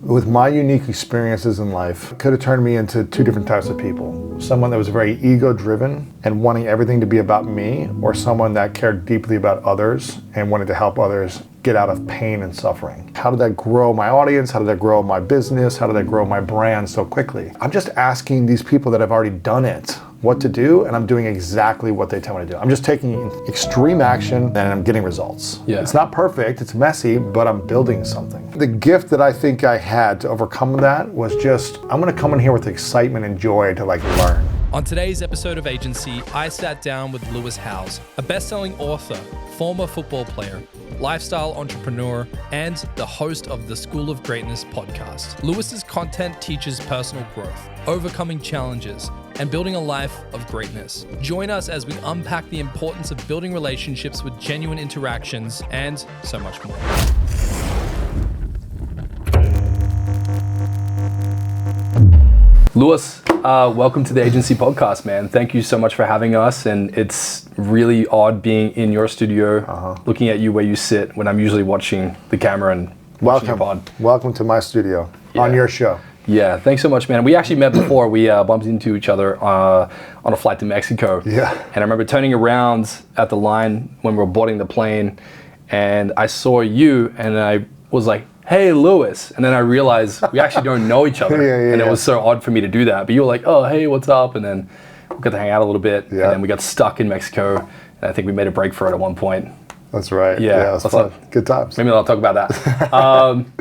with my unique experiences in life, could have turned me into two different types of people. Someone that was very ego-driven and wanting everything to be about me, or someone that cared deeply about others and wanted to help others get out of pain and suffering. How did that grow my audience? How did that grow my business? How did that grow my brand so quickly? I'm just asking these people that have already done it what to do, and I'm doing exactly what they tell me to do. I'm just taking extreme action and I'm getting results. Yeah. It's not perfect, it's messy, but I'm building something. The gift that I think I had to overcome that was just, I'm gonna come in here with excitement and joy to learn. On today's episode of Agency, I sat down with Lewis Howes, a best-selling author, former football player, lifestyle entrepreneur, and the host of the School of Greatness podcast. Lewis's content teaches personal growth, overcoming challenges, and building a life of greatness. Join us as we unpack the importance of building relationships with genuine interactions and so much more. Lewis, welcome to the Agency podcast, man. Thank you so much for having us. And it's really odd being in your studio, looking at you where you sit when I'm usually watching the camera and watching your pod. Welcome to my studio, on your show. Yeah, thanks so much, man. We actually met before. We bumped into each other on a flight to Mexico. Yeah. And I remember turning around at the line when we were boarding the plane, and I saw you, and I was like, hey, Lewis. And then I realized we actually don't know each other. And it was so odd for me to do that. But you were like, oh, hey, what's up? And then we got to hang out a little bit. And then we got stuck in Mexico. And I think we made a break for it at one point. That's right. Yeah, it was fun. Good times. Maybe I'll talk about that.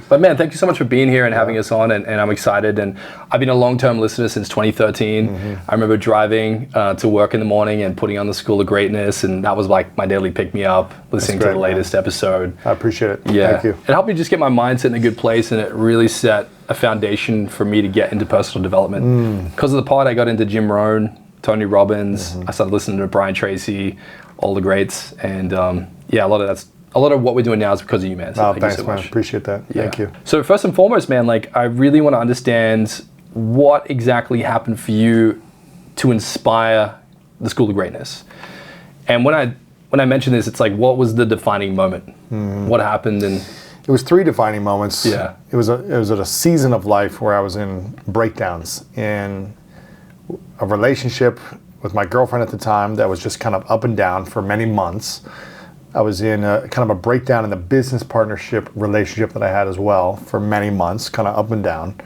But man, thank you so much for being here and having us on. And I'm excited. And I've been a long-term listener since 2013. I remember driving to work in the morning and putting on the School of Greatness. And that was like my daily pick-me-up, listening to the latest episode. I appreciate it. Yeah. Thank you. It helped me just get my mindset in a good place, and it really set a foundation for me to get into personal development. Because of the pod, I got into Jim Rohn, Tony Robbins. I started listening to Brian Tracy, all the greats. And a lot of what we're doing now is because of you, man. So thanks, you so man. much. Appreciate that. Yeah. Thank you. So first and foremost, man, I really want to understand what exactly happened for you to inspire the School of Greatness. And when I mention this, it's like, what was the defining moment? What happened? And it was three defining moments. Yeah. It was at a season of life where I was in breakdowns in a relationship with my girlfriend at the time that was just kind of up and down for many months. I was in a kind of a breakdown in the business partnership relationship that I had as well for many months, kind of up and down.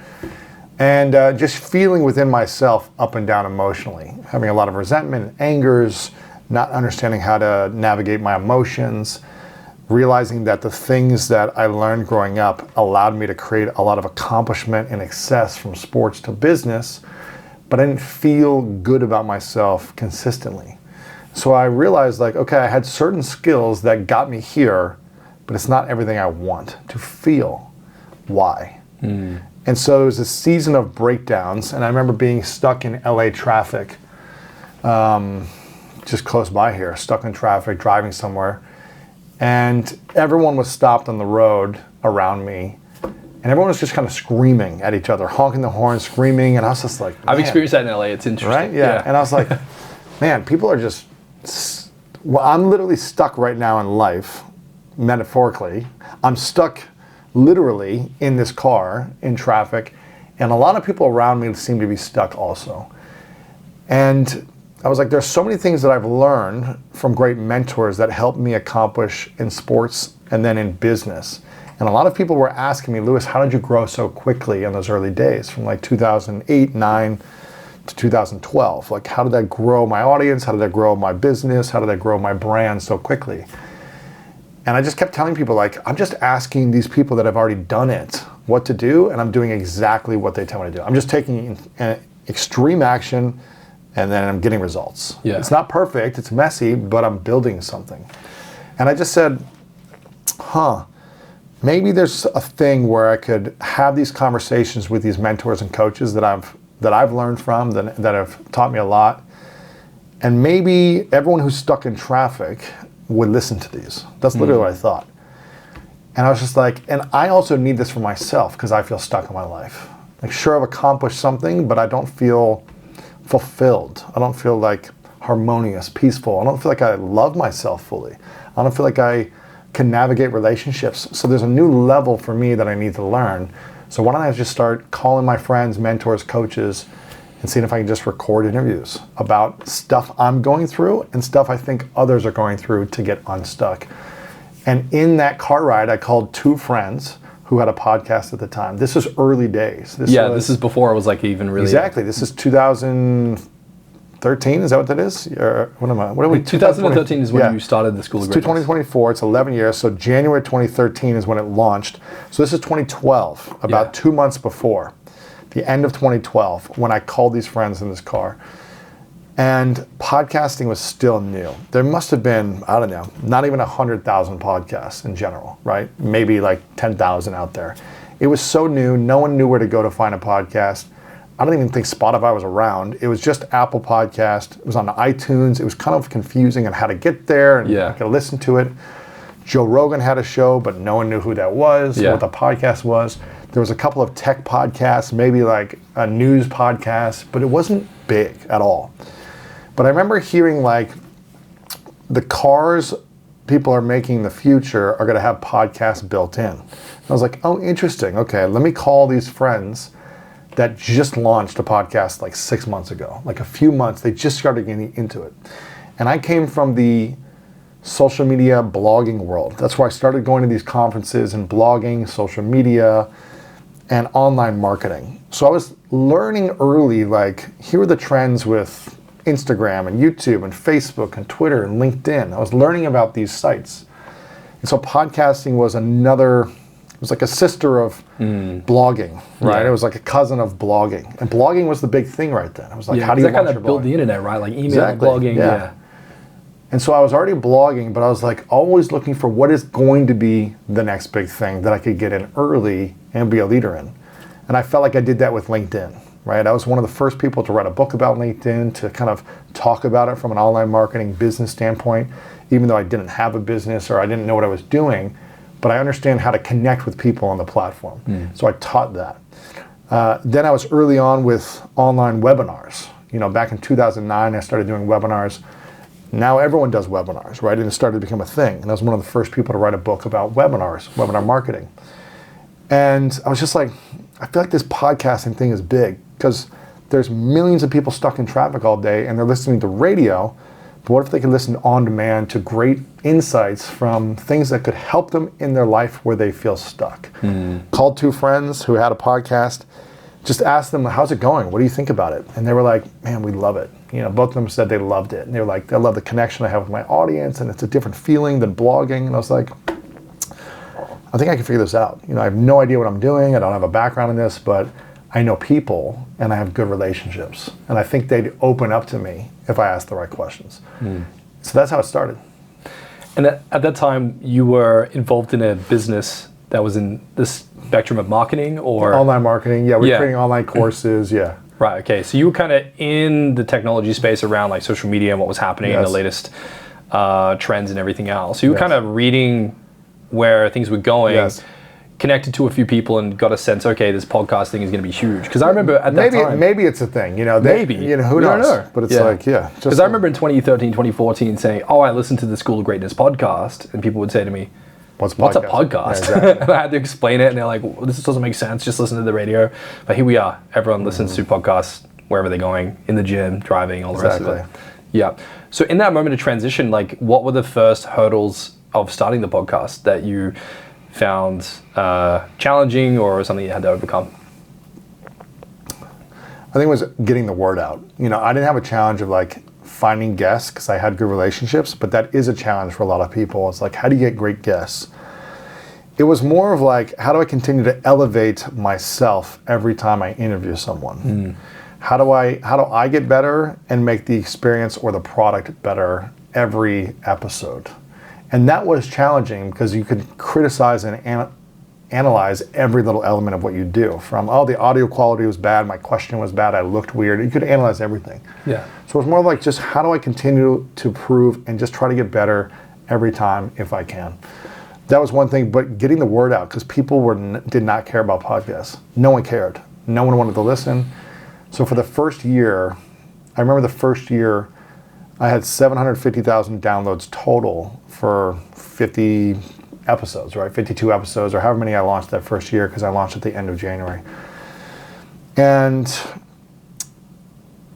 And just feeling within myself up and down emotionally, having a lot of resentment, angers, not understanding how to navigate my emotions, realizing that the things that I learned growing up allowed me to create a lot of accomplishment and success from sports to business, but I didn't feel good about myself consistently. So I realized okay, I had certain skills that got me here, but it's not everything I want to feel. Why? And so it was a season of breakdowns, and I remember being stuck in LA traffic, just close by here, stuck in traffic, driving somewhere, and everyone was stopped on the road around me, and everyone was just kind of screaming at each other, honking the horn, screaming, and I was just like, man. I've experienced that in LA. It's interesting. Right? Yeah. And I was like, man, people are just, I'm literally stuck right now in life, metaphorically. I'm stuck literally in this car, in traffic, and a lot of people around me seem to be stuck also. And I was like, there's so many things that I've learned from great mentors that helped me accomplish in sports and then in business. And a lot of people were asking me, Lewis, how did you grow so quickly in those early days from 2008, 9 to 2012? How did that grow my audience? How did that grow my business? How did that grow my brand so quickly? And I just kept telling people, I'm just asking these people that have already done it what to do, and I'm doing exactly what they tell me to do. I'm just taking extreme action, and then I'm getting results. Yeah. It's not perfect, it's messy, but I'm building something. And I just said, maybe there's a thing where I could have these conversations with these mentors and coaches that I've learned from, that have taught me a lot. And maybe everyone who's stuck in traffic would listen to these. That's literally what I thought. And I was just like, and I also need this for myself because I feel stuck in my life. Sure, I've accomplished something, but I don't feel fulfilled. I don't feel harmonious, peaceful. I don't feel like I love myself fully. I don't feel like I can navigate relationships. So there's a new level for me that I need to learn. So why don't I just start calling my friends, mentors, coaches, and seeing if I can just record interviews about stuff I'm going through and stuff I think others are going through to get unstuck. And in that car ride, I called 2 friends who had a podcast at the time. This was early days. This is before it was like even really... Exactly. This is 2013, is that what that is? Or what are we? 2013 is when you started the School of Greatness. 2024, it's 11 years, so January 2013 is when it launched. So this is 2012, about 2 months before, the end of 2012, when I called these friends in this car. And podcasting was still new. There must have been, I don't know, not even 100,000 podcasts in general, right? Maybe like 10,000 out there. It was so new, no one knew where to go to find a podcast. I don't even think Spotify was around. It was just Apple Podcast. It was on iTunes. It was kind of confusing on how to get there and I could listen to it. Joe Rogan had a show, but no one knew who that was, what the podcast was. There was a couple of tech podcasts, maybe like a news podcast, but it wasn't big at all. But I remember hearing like the cars people are making in the future are going to have podcasts built in. And I was like, oh, interesting. Okay, let me call these friends that just launched a podcast like 6 months ago. Like a few months, they just started getting into it. And I came from the social media blogging world. That's where I started going to these conferences and blogging, social media, and online marketing. So I was learning early, like, here are the trends with Instagram and YouTube and Facebook and Twitter and LinkedIn. I was learning about these sites. And so podcasting was another, it was like a sister of blogging, right? It was like a cousin of blogging. And blogging was the big thing right then. I was like, how do you kind of build the internet, right? Like email blogging. And so I was already blogging, but I was like always looking for what is going to be the next big thing that I could get in early and be a leader in. And I felt like I did that with LinkedIn. Right, I was one of the first people to write a book about LinkedIn, to kind of talk about it from an online marketing business standpoint, even though I didn't have a business or I didn't know what I was doing, but I understand how to connect with people on the platform. So I taught that. Then I was early on with online webinars. You know, back in 2009, I started doing webinars. Now everyone does webinars, right? And it started to become a thing. And I was one of the first people to write a book about webinars, webinar marketing. And I was just like, I feel like this podcasting thing is big because there's millions of people stuck in traffic all day and they're listening to radio, but what if they could listen on demand to great insights from things that could help them in their life where they feel stuck? Called 2 friends who had a podcast, just asked them, how's it going? What do you think about it? And they were like, man, we love it. You know, both of them said they loved it. And they were like, I love the connection I have with my audience and it's a different feeling than blogging. And I was like, I think I can figure this out. You know, I have no idea what I'm doing. I don't have a background in this, but I know people and I have good relationships. And I think they'd open up to me if I asked the right questions. So that's how it started. And at that time, you were involved in a business that was in the spectrum of marketing or? Online marketing, yeah. We're creating online courses, Right, okay. So you were kind of in the technology space around like social media and what was happening and the latest trends and everything else. So you were kind of reading where things were going, connected to a few people and got a sense, okay, this podcast thing is going to be huge. Because I remember at that time... Maybe it's a thing, you know. You know, who knows? But it's like, Because I remember in 2013, 2014 saying, oh, I listened to the School of Greatness podcast, and people would say to me, what's a podcast? Yeah, exactly. And I had to explain it, and they're like, well, this doesn't make sense, just listen to the radio. But here we are. Everyone listens to podcasts wherever they're going, in the gym, driving, all the rest of it. Yeah. So in that moment of transition, like, what were the first hurdles of starting the podcast that you found challenging or something you had to overcome? I think it was getting the word out. You know, I didn't have a challenge of like finding guests because I had good relationships, but that is a challenge for a lot of people. It's like, how do you get great guests? It was more of like, how do I continue to elevate myself every time I interview someone? How do I get better and make the experience or the product better every episode? And that was challenging because you could criticize and analyze every little element of what you do. From, oh, the audio quality was bad, my question was bad, I looked weird. You could analyze everything. So it was more like just how do I continue to improve and just try to get better every time if I can. That was one thing, but getting the word out because people did not care about podcasts. No one cared. No one wanted to listen. So for the first year, I remember the first year, I had 750,000 downloads total for 50 episodes, right? 52 episodes, or however many I launched that first year, because I launched at the end of January. And,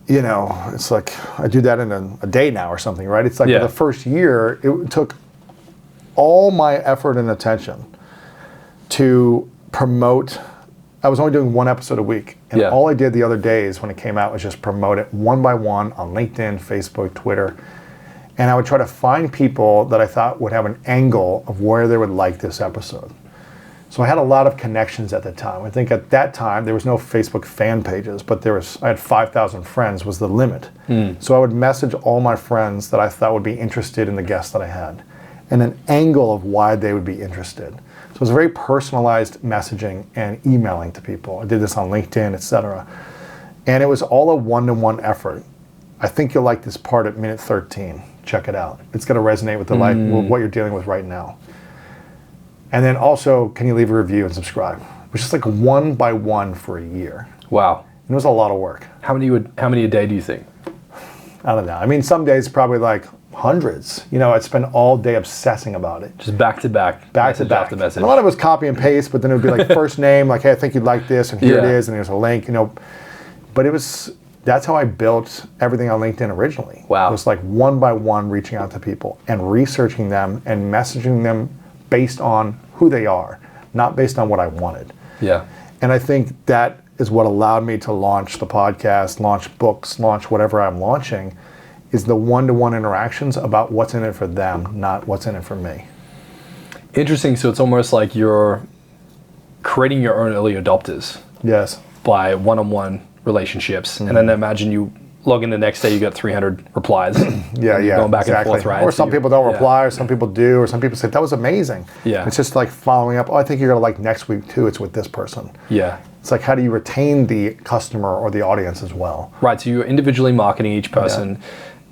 you know, it's like I do that in a day now or something, right? It's like for the first year, it took all my effort and attention to promote. I was only doing one episode a week. And all I did the other days when it came out was just promote it one by one on LinkedIn, Facebook, Twitter. And I would try to find people that I thought would have an angle of where they would like this episode. So I had a lot of connections at the time. I think at that time, there was no Facebook fan pages, but I had 5,000 friends was the limit. So I would message all my friends that I thought would be interested in the guests that I had, and an angle of why they would be interested. So it was very personalized messaging and emailing to people. I did this on LinkedIn, etc. And it was all a one-to-one effort. I think you'll like this part at minute 13. Check it out. It's going to resonate with with what you're dealing with right now. And then also, can you leave a review and subscribe? It was just like one by one for a year. Wow. And it was a lot of work. How many a day do you think? I don't know. I mean, some days probably like hundreds. You know, I'd spend all day obsessing about it. Just back to back. Back to back. After message. And a lot of it was copy and paste, but then it would be like first name, like, hey, I think you'd like this, and here it is, and there's a link, you know. But that's how I built everything on LinkedIn originally. Wow. It was like one by one reaching out to people and researching them and messaging them based on who they are, not based on what I wanted. Yeah. And I think that is what allowed me to launch the podcast, launch books, launch whatever I'm launching, is the one-to-one interactions about what's in it for them, not what's in it for me. Interesting. So it's almost like you're creating your own early adopters. Yes. By one-on-one relationships. And then imagine you log in the next day, you got 300 replies. Going back and forth, right? Or some people don't reply, or some people do, or some people say, that was amazing. Yeah. It's just like following up, I think you're going to like next week too, it's with this person. Yeah. It's like, how do you retain the customer or the audience as well? Right, so you're individually marketing each person.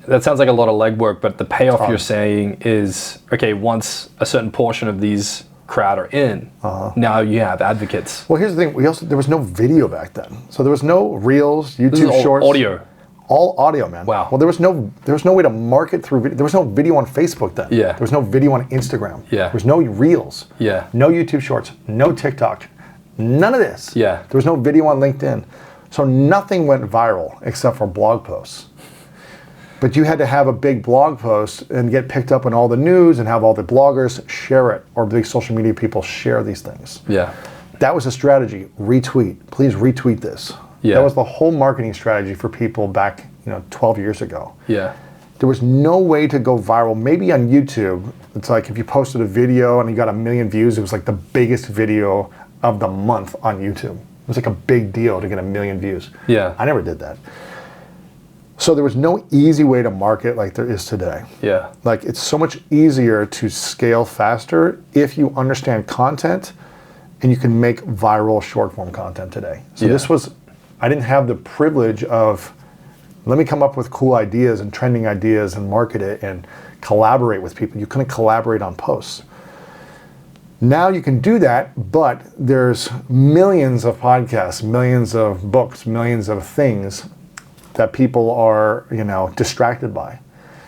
That sounds like a lot of legwork, but the payoff you're saying is, okay, once a certain portion of these crowd are in, now you have advocates. Well, here's the thing, there was no video back then. So there was no Reels, YouTube Shorts. Audio. All audio, man. Wow. Well, there was no way to market through video. There was no video on Facebook then. Yeah. There was no video on Instagram. Yeah. There was no Reels. Yeah. No YouTube Shorts. No TikTok. None of this. Yeah. There was no video on LinkedIn. So nothing went viral except for blog posts. But you had to have a big blog post and get picked up in all the news and have all the bloggers share it, or big social media people share these things. Yeah. That was a strategy. Retweet. Please retweet this. Yeah. That was the whole marketing strategy for people back, 12 years ago. Yeah. There was no way to go viral. Maybe on YouTube, it's like if you posted a video and you got 1 million views, it was like the biggest video of the month on YouTube. It was like a big deal to get 1 million views. Yeah. I never did that. So there was no easy way to market like there is today. Yeah. Like, it's so much easier to scale faster if you understand content and you can make viral short form content today. So I didn't have the privilege of, let me come up with cool ideas and trending ideas and market it and collaborate with people. You couldn't collaborate on posts. Now you can do that, but there's millions of podcasts, millions of books, millions of things that people are, distracted by.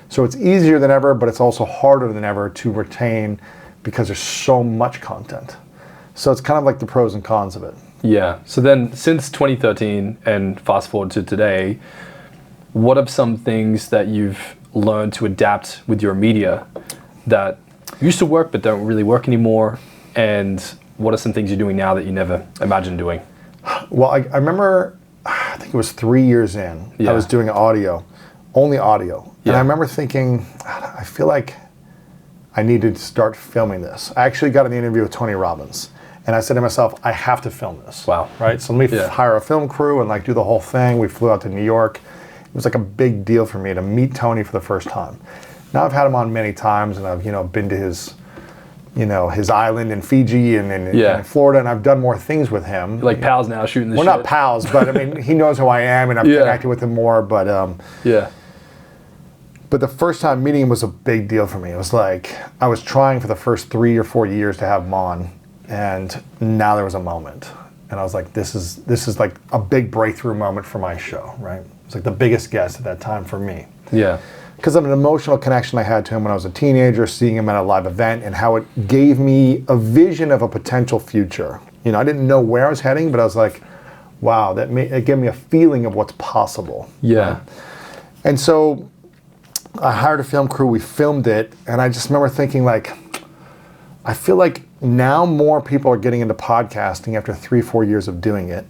So it's easier than ever, but it's also harder than ever to retain because there's so much content. So it's kind of like the pros and cons of it. Yeah. So then since 2013 and fast forward to today, what are some things that you've learned to adapt with your media that used to work but don't really work anymore? And what are some things you're doing now that you never imagined doing? Well, I remember, I think it was 3 years in, I was doing only audio. And I remember thinking, I feel like I needed to start filming this. I actually got an interview with Tony Robbins. And I said to myself, I have to film this. Wow. Right? So let me hire a film crew and do the whole thing. We flew out to New York. It was like a big deal for me to meet Tony for the first time. Now I've had him on many times, and I've been to his island in Fiji and in Florida, and I've done more things with him. You're like pals now, shooting the shit. We're not pals, but I mean, he knows who I am, and I've connected with him more. But But the first time meeting him was a big deal for me. It was like I was trying for the first 3 or 4 years to have him on, and now there was a moment, and I was like, this is like a big breakthrough moment for my show, right? It's like the biggest guest at that time for me. Yeah. because of an emotional connection I had to him when I was a teenager, seeing him at a live event, and how it gave me a vision of a potential future. You know, I didn't know where I was heading, but I was like, wow, it gave me a feeling of what's possible. Yeah. And so I hired a film crew, we filmed it, and I just remember thinking, like, I feel like now more people are getting into podcasting after 3-4 years of doing it.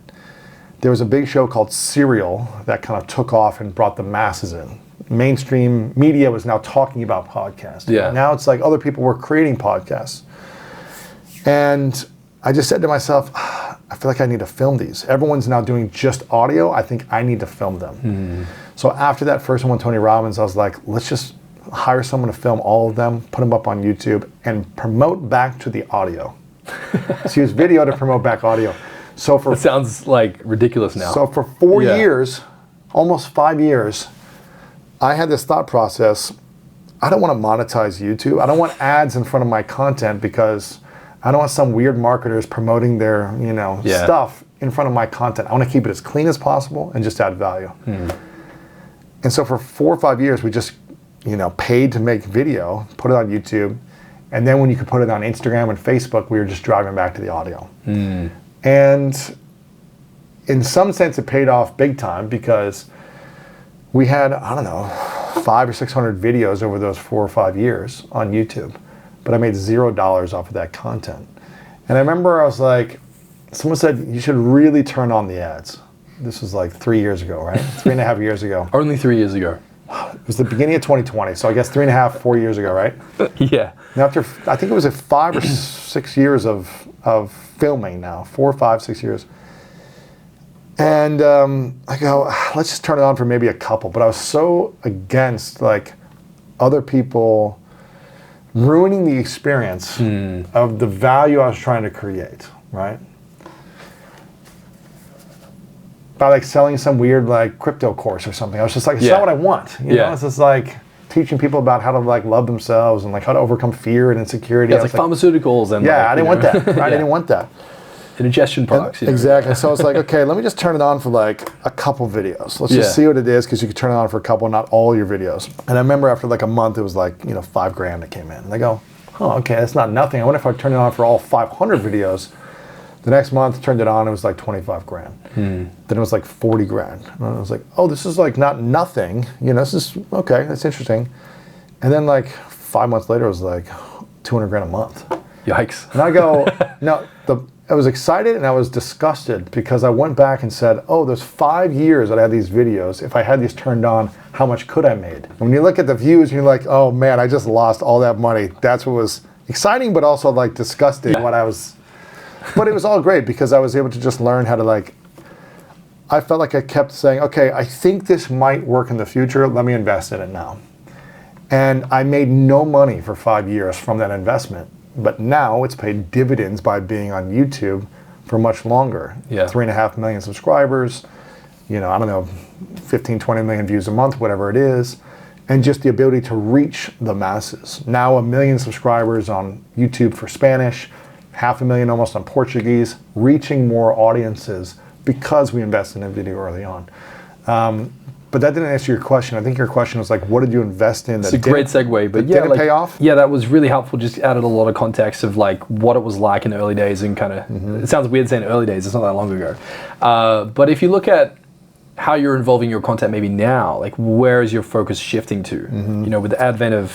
There was a big show called Serial that kind of took off and brought the masses in. Mainstream media was now talking about podcasts. Yeah. Now it's like other people were creating podcasts. And I just said to myself, I feel like I need to film these. Everyone's now doing just audio. I think I need to film them. So after that first one with Tony Robbins, I was like, let's just hire someone to film all of them, put them up on YouTube, and promote back to the audio. Let's use video to promote back audio. So for It sounds like ridiculous now. So for 4 years, almost 5 years, I had this thought process. I don't want to monetize YouTube. I don't want ads in front of my content because I don't want some weird marketers promoting their, stuff in front of my content. I want to keep it as clean as possible and just add value. And so for 4 or 5 years, we just, paid to make video, put it on YouTube. And then when you could put it on Instagram and Facebook, we were just driving back to the audio. And in some sense, it paid off big time because we had, 500 or 600 videos over those 4 or 5 years on YouTube, but I made $0 off of that content. And I remember I was like, someone said, you should really turn on the ads. This was like 3 years ago, right? 3.5 years ago. Only 3 years ago. It was the beginning of 2020, so I guess 3.5, 4 years ago, right? Yeah. Now after, I think it was 5 or 6 years of filming now, 4, 5, 6 years. And I go, let's just turn it on for maybe a couple. But I was so against like other people ruining the experience of the value I was trying to create, right? By like selling some weird like crypto course or something. I was just like, it's not what I want. You know, it's just like teaching people about how to like love themselves and like how to overcome fear and insecurity. Yeah, it's like pharmaceuticals and I didn't want that. Right? I didn't want that. Indigestion products. Exactly. So I was like, okay, let me just turn it on for like a couple videos. Let's just see what it is, because you can turn it on for a couple, not all your videos. And I remember after like a month, it was like, $5,000 that came in. And I go, oh, okay, that's not nothing. I wonder if I turn it on for all 500 videos. The next month, turned it on, it was like $25,000. Then it was like $40,000. And I was like, oh, this is like not nothing. This is, okay, that's interesting. And then like 5 months later, it was like $200,000 a month. Yikes. And I go, no, I was excited and I was disgusted because I went back and said, oh, there's 5 years that I had these videos. If I had these turned on, how much could I made? And when you look at the views, you're like, oh man, I just lost all that money. That's what was exciting, but also like disgusting but it was all great because I was able to just learn how to I felt like I kept saying, okay, I think this might work in the future. Let me invest in it now. And I made no money for 5 years from that investment. But now it's paid dividends by being on YouTube for much longer. 3.5 million subscribers, 15, 20 million views a month, whatever it is. And just the ability to reach the masses. Now 1 million subscribers on YouTube for Spanish, 500,000 almost on Portuguese, reaching more audiences because we invested in video early on. But that didn't answer your question. I think your question was like, what did you invest in? It's a great segue, but did it pay off? Yeah, that was really helpful. Just added a lot of context of like what it was like in the early days and kind of, it sounds weird saying early days, it's not that long ago. But if you look at how you're involving your content maybe now, like where is your focus shifting to? With the advent of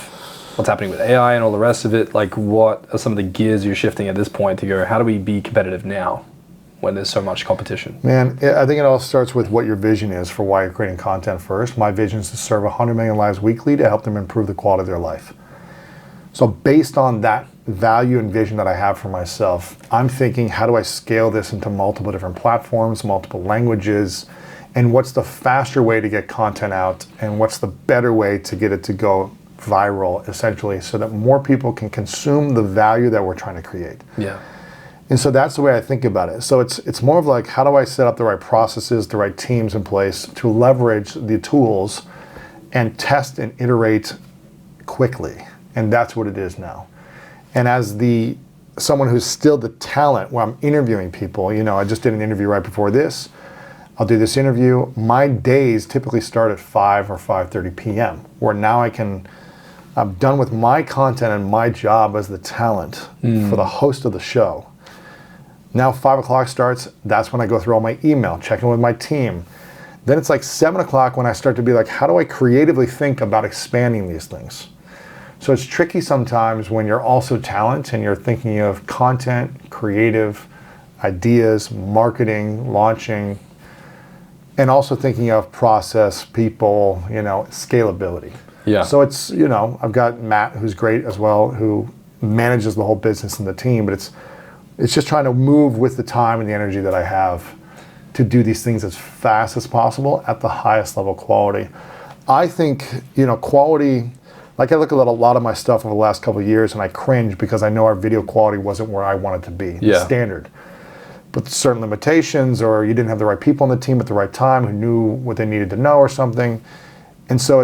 what's happening with AI and all the rest of it, like what are some of the gears you're shifting at this point to go, how do we be competitive now when there's so much competition? Man, I think it all starts with what your vision is for why you're creating content first. My vision is to serve 100 million lives weekly to help them improve the quality of their life. So based on that value and vision that I have for myself, I'm thinking, how do I scale this into multiple different platforms, multiple languages, and what's the faster way to get content out, and what's the better way to get it to go viral, essentially, so that more people can consume the value that we're trying to create. Yeah. And so that's the way I think about it. So it's more of like, how do I set up the right processes, the right teams in place to leverage the tools and test and iterate quickly. And that's what it is now. And as someone who's still the talent, when I'm interviewing people, I just did an interview right before this. I'll do this interview. My days typically start at 5 or 5:30 p.m. where now I'm done with my content and my job as the talent for the host of the show. Now 5 o'clock starts, that's when I go through all my email, check in with my team. Then it's like 7 o'clock when I start to be like, how do I creatively think about expanding these things? So it's tricky sometimes when you're also talent and you're thinking of content, creative ideas, marketing, launching, and also thinking of process, people, scalability. Yeah. So it's, I've got Matt, who's great as well, who manages the whole business and the team, but it's just trying to move with the time and the energy that I have to do these things as fast as possible at the highest level quality. I think, quality, like I look at a lot of my stuff over the last couple of years and I cringe because I know our video quality wasn't where I wanted to be, the standard. But certain limitations, or you didn't have the right people on the team at the right time who knew what they needed to know or something. And so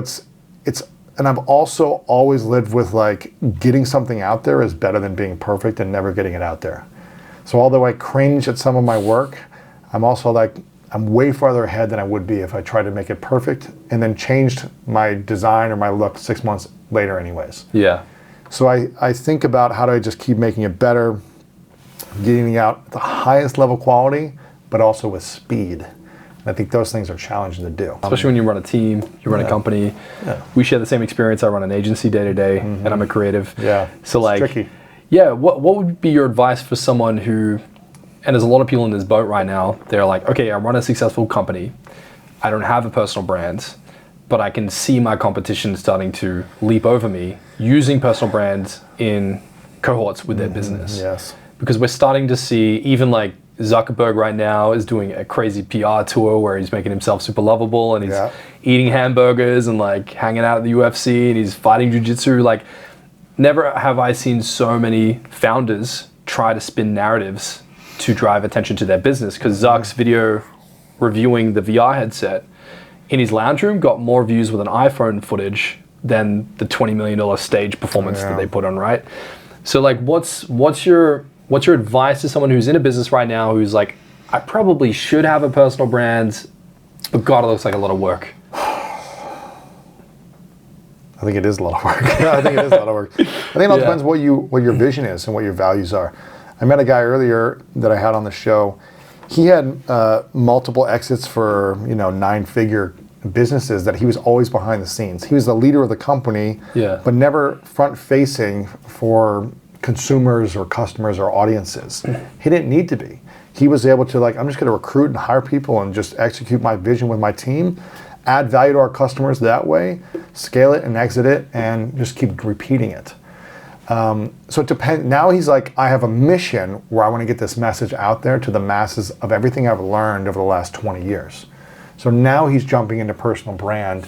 and I've also always lived with like getting something out there is better than being perfect and never getting it out there. So although I cringe at some of my work, I'm also like, I'm way farther ahead than I would be if I tried to make it perfect and then changed my design or my look 6 months later anyways. Yeah. So I think about how do I just keep making it better, getting out the highest level quality, but also with speed. And I think those things are challenging to do. Especially when you run a team, you run a company. Yeah. We share the same experience. I run an agency day to day, and I'm a creative. Yeah. So like, tricky. Yeah. What would be your advice for someone who, and there's a lot of people in this boat right now. They're like, okay, I run a successful company. I don't have a personal brand, but I can see my competition starting to leap over me using personal brands in cohorts with their business. Yes. Because we're starting to see, even like Zuckerberg right now is doing a crazy PR tour where he's making himself super lovable and he's eating hamburgers and like hanging out at the UFC and he's fighting jiu-jitsu. Like, never have I seen so many founders try to spin narratives to drive attention to their business, because Zuck's video reviewing the VR headset in his lounge room got more views with an iPhone footage than the $20 million stage performance that they put on, right? So like, what's your advice to someone who's in a business right now who's like, I probably should have a personal brand, but God, it looks like a lot of work? I think it is a lot of work. I think it is a lot of work. I think it all depends what your vision is and what your values are. I met a guy earlier that I had on the show. He had multiple exits for 9-figure businesses that he was always behind the scenes. He was the leader of the company, but never front facing for consumers or customers or audiences. He didn't need to be. He was able to I'm just going to recruit and hire people and just execute my vision with my team, add value to our customers that way, scale it and exit it, and just keep repeating it. So it depends. Now he's like, I have a mission where I want to get this message out there to the masses of everything I've learned over the last 20 years. So now he's jumping into personal brand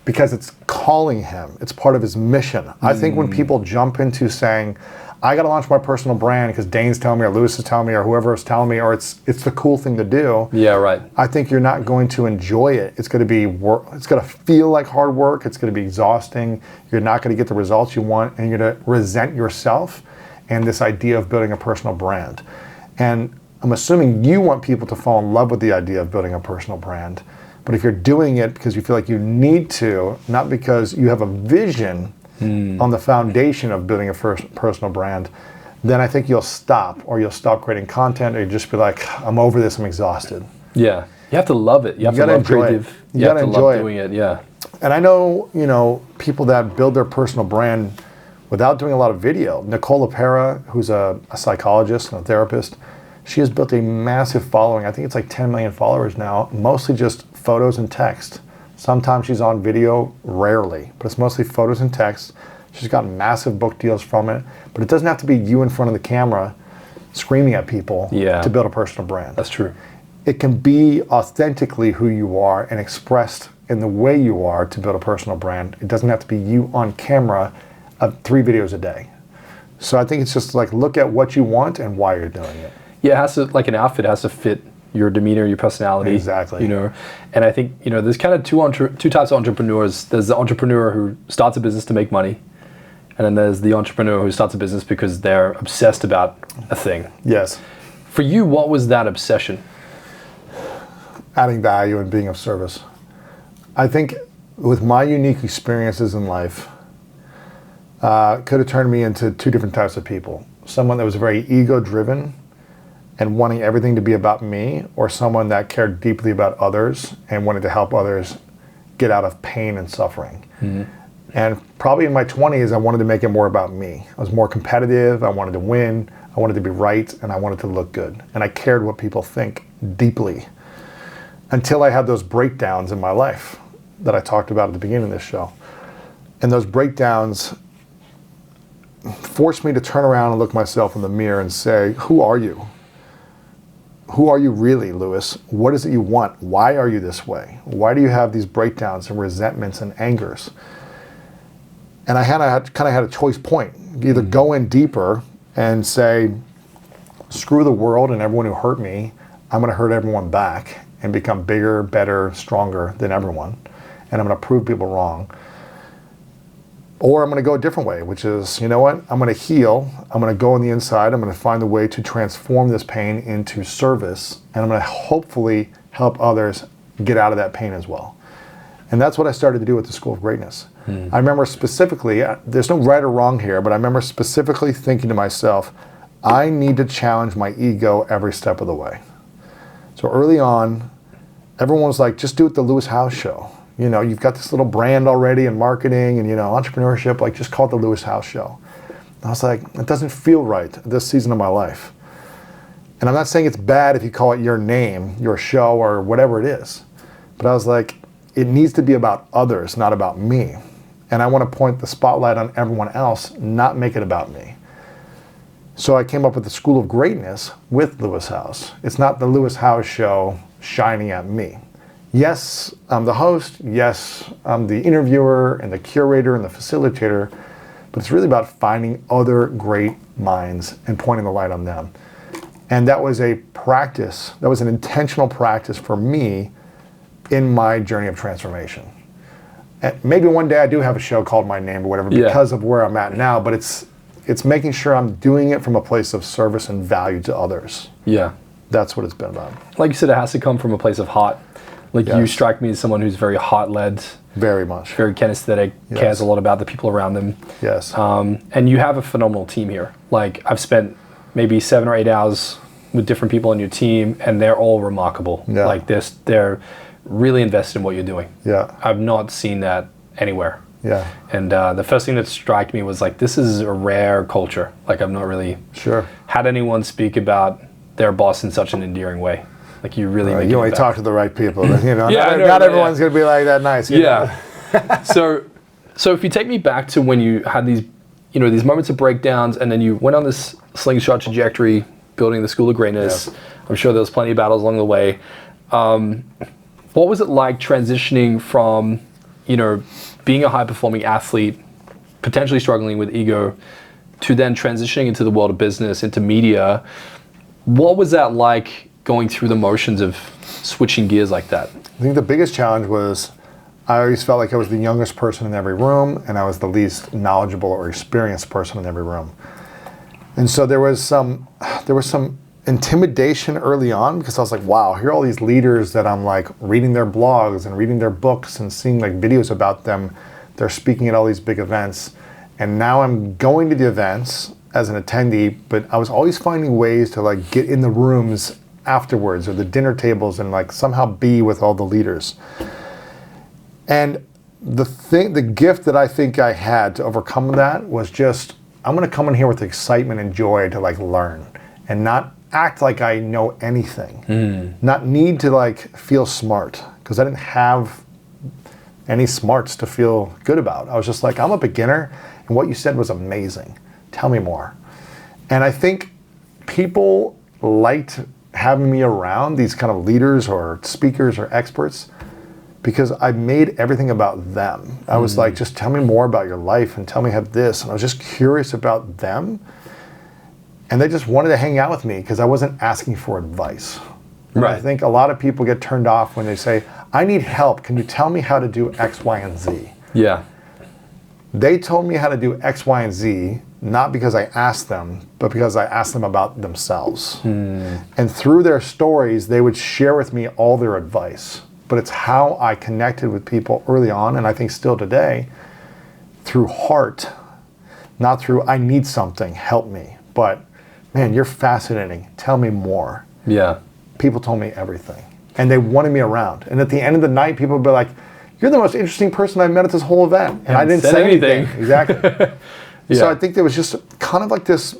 because it's calling him. It's part of his mission. I think when people jump into saying, I got to launch my personal brand because Dane's telling me or Lewis is telling me or whoever is telling me, or it's the cool thing to do. Yeah, right. I think you're not going to enjoy it. It's going to be work. It's going to feel like hard work. It's going to be exhausting. You're not going to get the results you want, and you're going to resent yourself and this idea of building a personal brand. And I'm assuming you want people to fall in love with the idea of building a personal brand. But if you're doing it because you feel like you need to, not because you have a vision on the foundation of building a personal brand, then I think you'll stop creating content, or you just be like, I'm over this, I'm exhausted. Yeah. You have to love it. You have to love creative. You have to love doing it. Yeah. And I know, people that build their personal brand without doing a lot of video. Nicole LaPera, who's a psychologist and a therapist, she has built a massive following. I think it's like 10 million followers now, mostly just photos and text. Sometimes she's on video, rarely, but it's mostly photos and text. She's gotten massive book deals from it, but it doesn't have to be you in front of the camera screaming at people to build a personal brand. That's true. It can be authentically who you are and expressed in the way you are to build a personal brand. It doesn't have to be you on camera 3 videos a day. So I think it's just like, look at what you want and why you're doing it. Yeah, it has to, like an outfit has to fit your demeanor, your personality. Exactly. And I think, there's kind of two types of entrepreneurs. There's the entrepreneur who starts a business to make money, and then there's the entrepreneur who starts a business because they're obsessed about a thing. Yes. For you, what was that obsession? adding value and being of service. I think with my unique experiences in life, could have turned me into two different types of people. Someone that was very ego-driven and wanting everything to be about me, or someone that cared deeply about others and wanted to help others get out of pain and suffering. Mm-hmm. And probably in my 20s, I wanted to make it more about me. I was more competitive, I wanted to win, I wanted to be right, and I wanted to look good. And I cared what people think deeply, until I had those breakdowns in my life that I talked about at the beginning of this show. And those breakdowns forced me to turn around and look myself in the mirror and say, who are you? Who are you really, Lewis? What is it you want? Why are you this way? Why do you have these breakdowns and resentments and angers? And I kind of had a choice point. Either go in deeper and say, screw the world and everyone who hurt me. I'm going to hurt everyone back and become bigger, better, stronger than everyone. And I'm going to prove people wrong. Or I'm going to go a different way, which is, you know what? I'm going to heal. I'm going to go on the inside. I'm going to find a way to transform this pain into service. And I'm going to hopefully help others get out of that pain as well. And that's what I started to do with the School of Greatness. I remember specifically, there's no right or wrong here, but I remember specifically thinking to myself, I need to challenge my ego every step of the way. So early on, everyone was like, just do it the Lewis Howes Show. You know, you've got this little brand already in marketing and, you know, entrepreneurship, like just call it the Lewis Howes Show. And I was like, it doesn't feel right this season of my life. And I'm not saying it's bad if you call it your name, your show, or whatever it is. But I was like, it needs to be about others, not about me. And I want to point the spotlight on everyone else, not make it about me. So I came up with the School of Greatness with Lewis Howes. It's not the Lewis Howes Show shining at me. Yes, I'm the host. Yes, I'm the interviewer and the curator and the facilitator. But it's really about finding other great minds and pointing the light on them. And that was a practice. That was an intentional practice for me in my journey of transformation. And maybe one day I do have a show called My Name or whatever because of where I'm at now, but it's making sure I'm doing it from a place of service and value to others. Yeah. That's what it's been about. Like you said, it has to come from a place of heart. Like you strike me as someone who's very heart-led. Very much. Very kinesthetic, cares a lot about the people around them. Yes. And you have a phenomenal team here. Like I've spent maybe 7 or 8 hours with different people on your team, and they're all remarkable. Yeah. Like they're really invested in what you're doing. Yeah. I've not seen that anywhere. Yeah. And the first thing that struck me was like, this is a rare culture. Like I've not really had anyone speak about their boss in such an endearing way. Like you really make you only talk to the right people. You know, yeah, not everyone's going to be like that nice. You know? So if you take me back to when you had these, you know, these moments of breakdowns, and then you went on this slingshot trajectory, building the School of Greatness. Yes. I'm sure there was plenty of battles along the way. What was it like transitioning from, you know, being a high-performing athlete, potentially struggling with ego, to then transitioning into the world of business, into media? What was that like going through the motions of switching gears like that? I think the biggest challenge was I always felt like I was the youngest person in every room, and I was the least knowledgeable or experienced person in every room. And so there was some intimidation early on, because I was like, wow, here are all these leaders that I'm like reading their blogs and reading their books and seeing like videos about them. They're speaking at all these big events. And now I'm going to the events as an attendee, but I was always finding ways to like get in the rooms afterwards or the dinner tables and like somehow be with all the leaders. And the gift that I think I had to overcome that was just, I'm going to come in here with excitement and joy to like learn and not act like I know anything, not need to like feel smart, because I didn't have any smarts to feel good about. I was just like, I'm a beginner, and what you said was amazing. Tell me more. And I think people liked having me around, these kind of leaders or speakers or experts, because I made everything about them. I was like, just tell me more about your life and tell me how this. And I was just curious about them. And they just wanted to hang out with me because I wasn't asking for advice. Right. I think a lot of people get turned off when they say, I need help. Can you tell me how to do X, Y, and Z? Yeah. They told me how to do X, Y, and Z, not because I asked them, but because I asked them about themselves. And through their stories, they would share with me all their advice. But it's how I connected with people early on, and I think still today, through heart, not through, I need something, help me. But, man, you're fascinating. Tell me more. Yeah. People told me everything. And they wanted me around. And at the end of the night, people would be like, you're the most interesting person I've met at this whole event. And I didn't say anything. Exactly. Yeah. So I think there was just kind of like this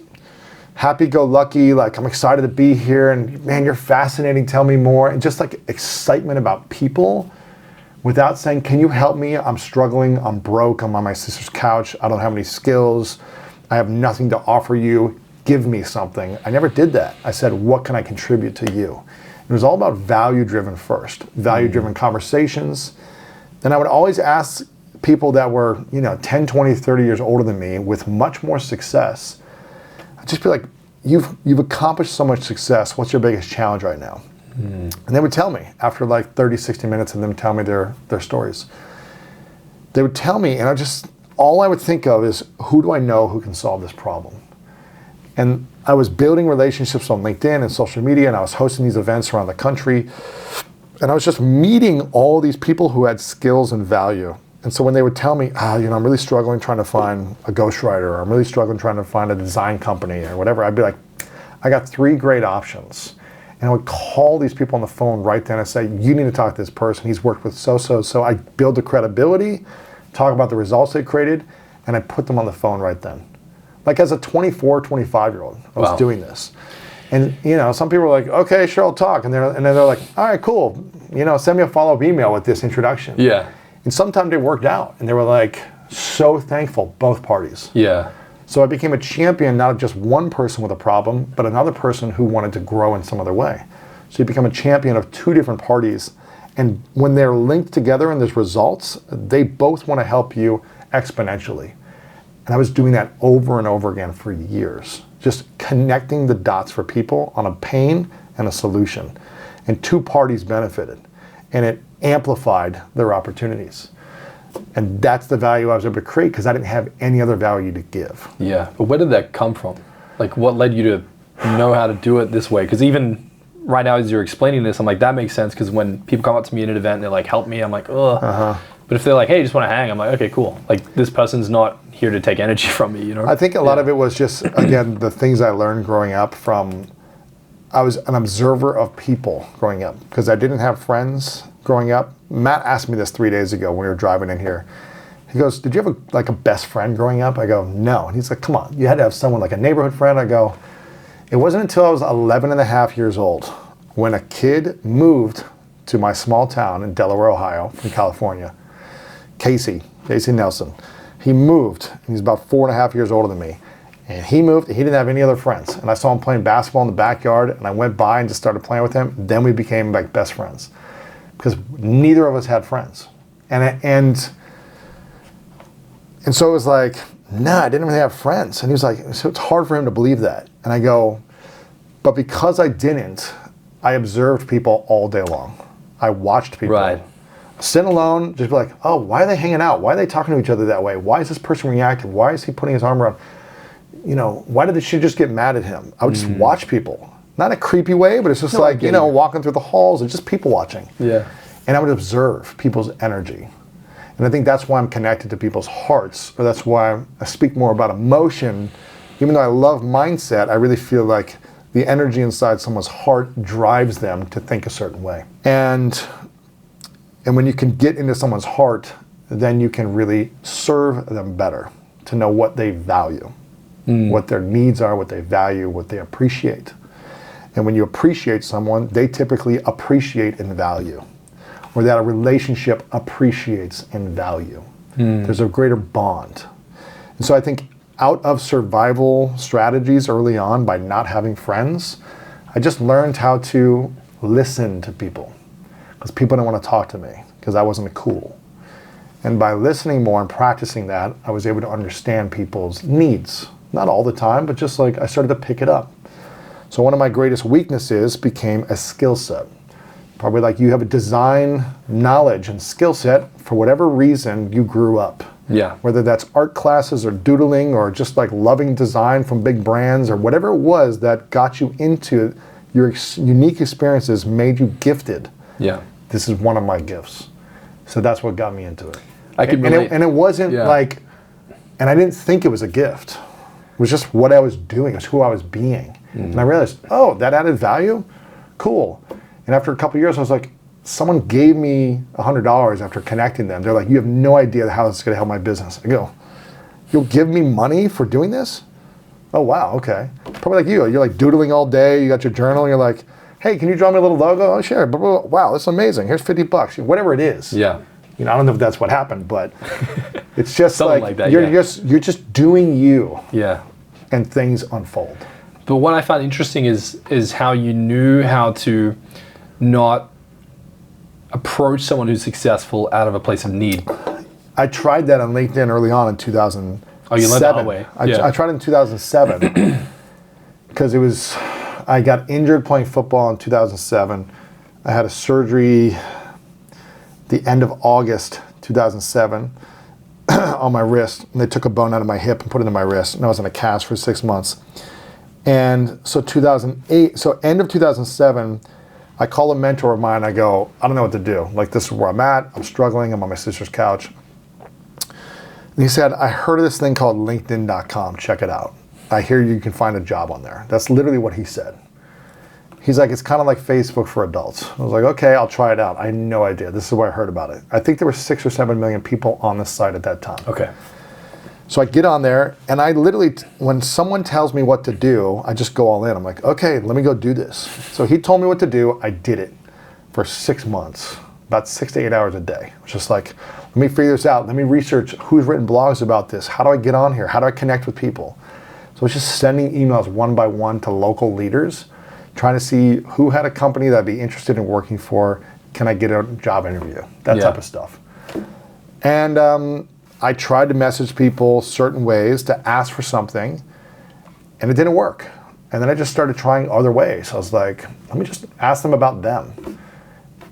happy-go-lucky, like, I'm excited to be here, and man, you're fascinating, tell me more, and just like excitement about people without saying, can you help me? I'm struggling, I'm broke, I'm on my sister's couch, I don't have any skills, I have nothing to offer you, give me something. I never did that. I said, what can I contribute to you? It was all about value-driven first, value-driven conversations. Then I would always ask people that were, 10, 20, 30 years older than me with much more success, I'd just be like, you've accomplished so much success, what's your biggest challenge right now? And they would tell me after like 30, 60 minutes of them telling me their stories. They would tell me, and all I would think of is, who do I know who can solve this problem? And I was building relationships on LinkedIn and social media, and I was hosting these events around the country. And I was just meeting all these people who had skills and value. And so when they would tell me, I'm really struggling trying to find a ghostwriter, or I'm really struggling trying to find a design company or whatever, I'd be like, I got 3 great options. And I would call these people on the phone right then and say, you need to talk to this person. He's worked with so. I build the credibility, talk about the results they created, and I put them on the phone right then. Like as a 24, 25-year-old, I was doing this. And some people were like, okay, sure, I'll talk. And then they're like, all right, cool. Send me a follow-up email with this introduction. Yeah. And sometimes it worked out, and they were like so thankful, both parties. Yeah. So I became a champion, not of just one person with a problem, but another person who wanted to grow in some other way. So you become a champion of 2 different parties, and when they're linked together and there's results, they both want to help you exponentially. And I was doing that over and over again for years, just connecting the dots for people on a pain and a solution. And 2 parties benefited, and it amplified their opportunities. And that's the value I was able to create, because I didn't have any other value to give. Yeah, but where did that come from? Like, what led you to know how to do it this way? Because even right now, as you're explaining this, I'm like, that makes sense, because when people come up to me in an event and they're like, help me, I'm like, ugh. But if they're like, hey, just want to hang, I'm like, okay, cool. Like, this person's not here to take energy from me, I think a lot of it was just, again, the things I learned growing up from, I was an observer of people growing up, because I didn't have friends growing up. Matt asked me this 3 days ago when we were driving in here. He goes, did you have a best friend growing up? I go, no. And he's like, come on, you had to have someone like a neighborhood friend. I go, it wasn't until I was 11 and a half years old when a kid moved to my small town in Delaware, Ohio, from California. Casey Nelson. He moved, and he's about 4.5 years older than me. And he moved, and he didn't have any other friends. And I saw him playing basketball in the backyard, and I went by and just started playing with him. Then we became like best friends, because neither of us had friends. And so it was like, nah, I didn't really have friends. And he was like, so it's hard for him to believe that. And I go, but because I didn't, I observed people all day long. I watched people. Right. Sit alone, just be like, oh, why are they hanging out? Why are they talking to each other that way? Why is this person reacting? Why is he putting his arm around? Why did she just get mad at him? I would just watch people. Not in a creepy way, but it's just walking through the halls and just people watching. Yeah. And I would observe people's energy. And I think that's why I'm connected to people's hearts, or that's why I speak more about emotion. Even though I love mindset, I really feel like the energy inside someone's heart drives them to think a certain way. And when you can get into someone's heart, then you can really serve them better, to know what they value, what their needs are, what they value, what they appreciate. And when you appreciate someone, they typically appreciate in value, or that a relationship appreciates in value. There's a greater bond. And so I think out of survival strategies early on, by not having friends, I just learned how to listen to people, because people didn't want to talk to me because I wasn't cool. And by listening more and practicing that, I was able to understand people's needs. Not all the time, but just like I started to pick it up. So one of my greatest weaknesses became a skill set. Probably like you have a design knowledge and skill set for whatever reason you grew up. Yeah. Whether that's art classes or doodling or just like loving design from big brands or whatever it was that got you into your unique experiences, made you gifted. Yeah. This is one of my gifts. So that's what got me into it. I could relate. And it wasn't like, and I didn't think it was a gift. It was just what I was doing. It was who I was being. And I realized, oh, that added value? Cool. And after a couple of years, I was like, someone gave me $100 after connecting them. They're like, you have no idea how this is going to help my business. I go, you'll give me money for doing this? Oh, wow, okay. Probably like you. You're like doodling all day. You got your journal. And you're like, hey, can you draw me a little logo? Oh, sure. Wow, that's amazing. Here's $50. Whatever it is. Yeah. I don't know if that's what happened, but it's just like that, you're just doing you. Yeah. And things unfold. But what I found interesting is how you knew how to not approach someone who's successful out of a place of need. I tried that on LinkedIn early on in 2007. Oh, you learned that way. I tried it in 2007 because I got injured playing football in 2007. I had a surgery the end of August 2007 on my wrist. And they took a bone out of my hip and put it in my wrist. And I was in a cast for 6 months. And so 2008, so end of 2007, I call a mentor of mine. I go, I don't know what to do. Like, this is where I'm at. I'm struggling. I'm on my sister's couch. And he said, I heard of this thing called LinkedIn.com. Check it out. I hear you can find a job on there. That's literally what he said. He's like, it's kind of like Facebook for adults. I was like, okay, I'll try it out. I had no idea. This is where I heard about it. I think there were 6 or 7 million people on the site at that time. Okay. So I get on there, and I literally, when someone tells me what to do, I just go all in. I'm like, okay, let me go do this. So he told me what to do. I did it for 6 months, about 6 to 8 hours a day. It was just like, let me figure this out. Let me research who's written blogs about this. How do I get on here? How do I connect with people? So it's just sending emails one by one to local leaders, trying to see who had a company that I'd be interested in working for. Can I get a job interview? That type of stuff. And I tried to message people certain ways to ask for something, and it didn't work. And then I just started trying other ways. I was like, let me just ask them about them.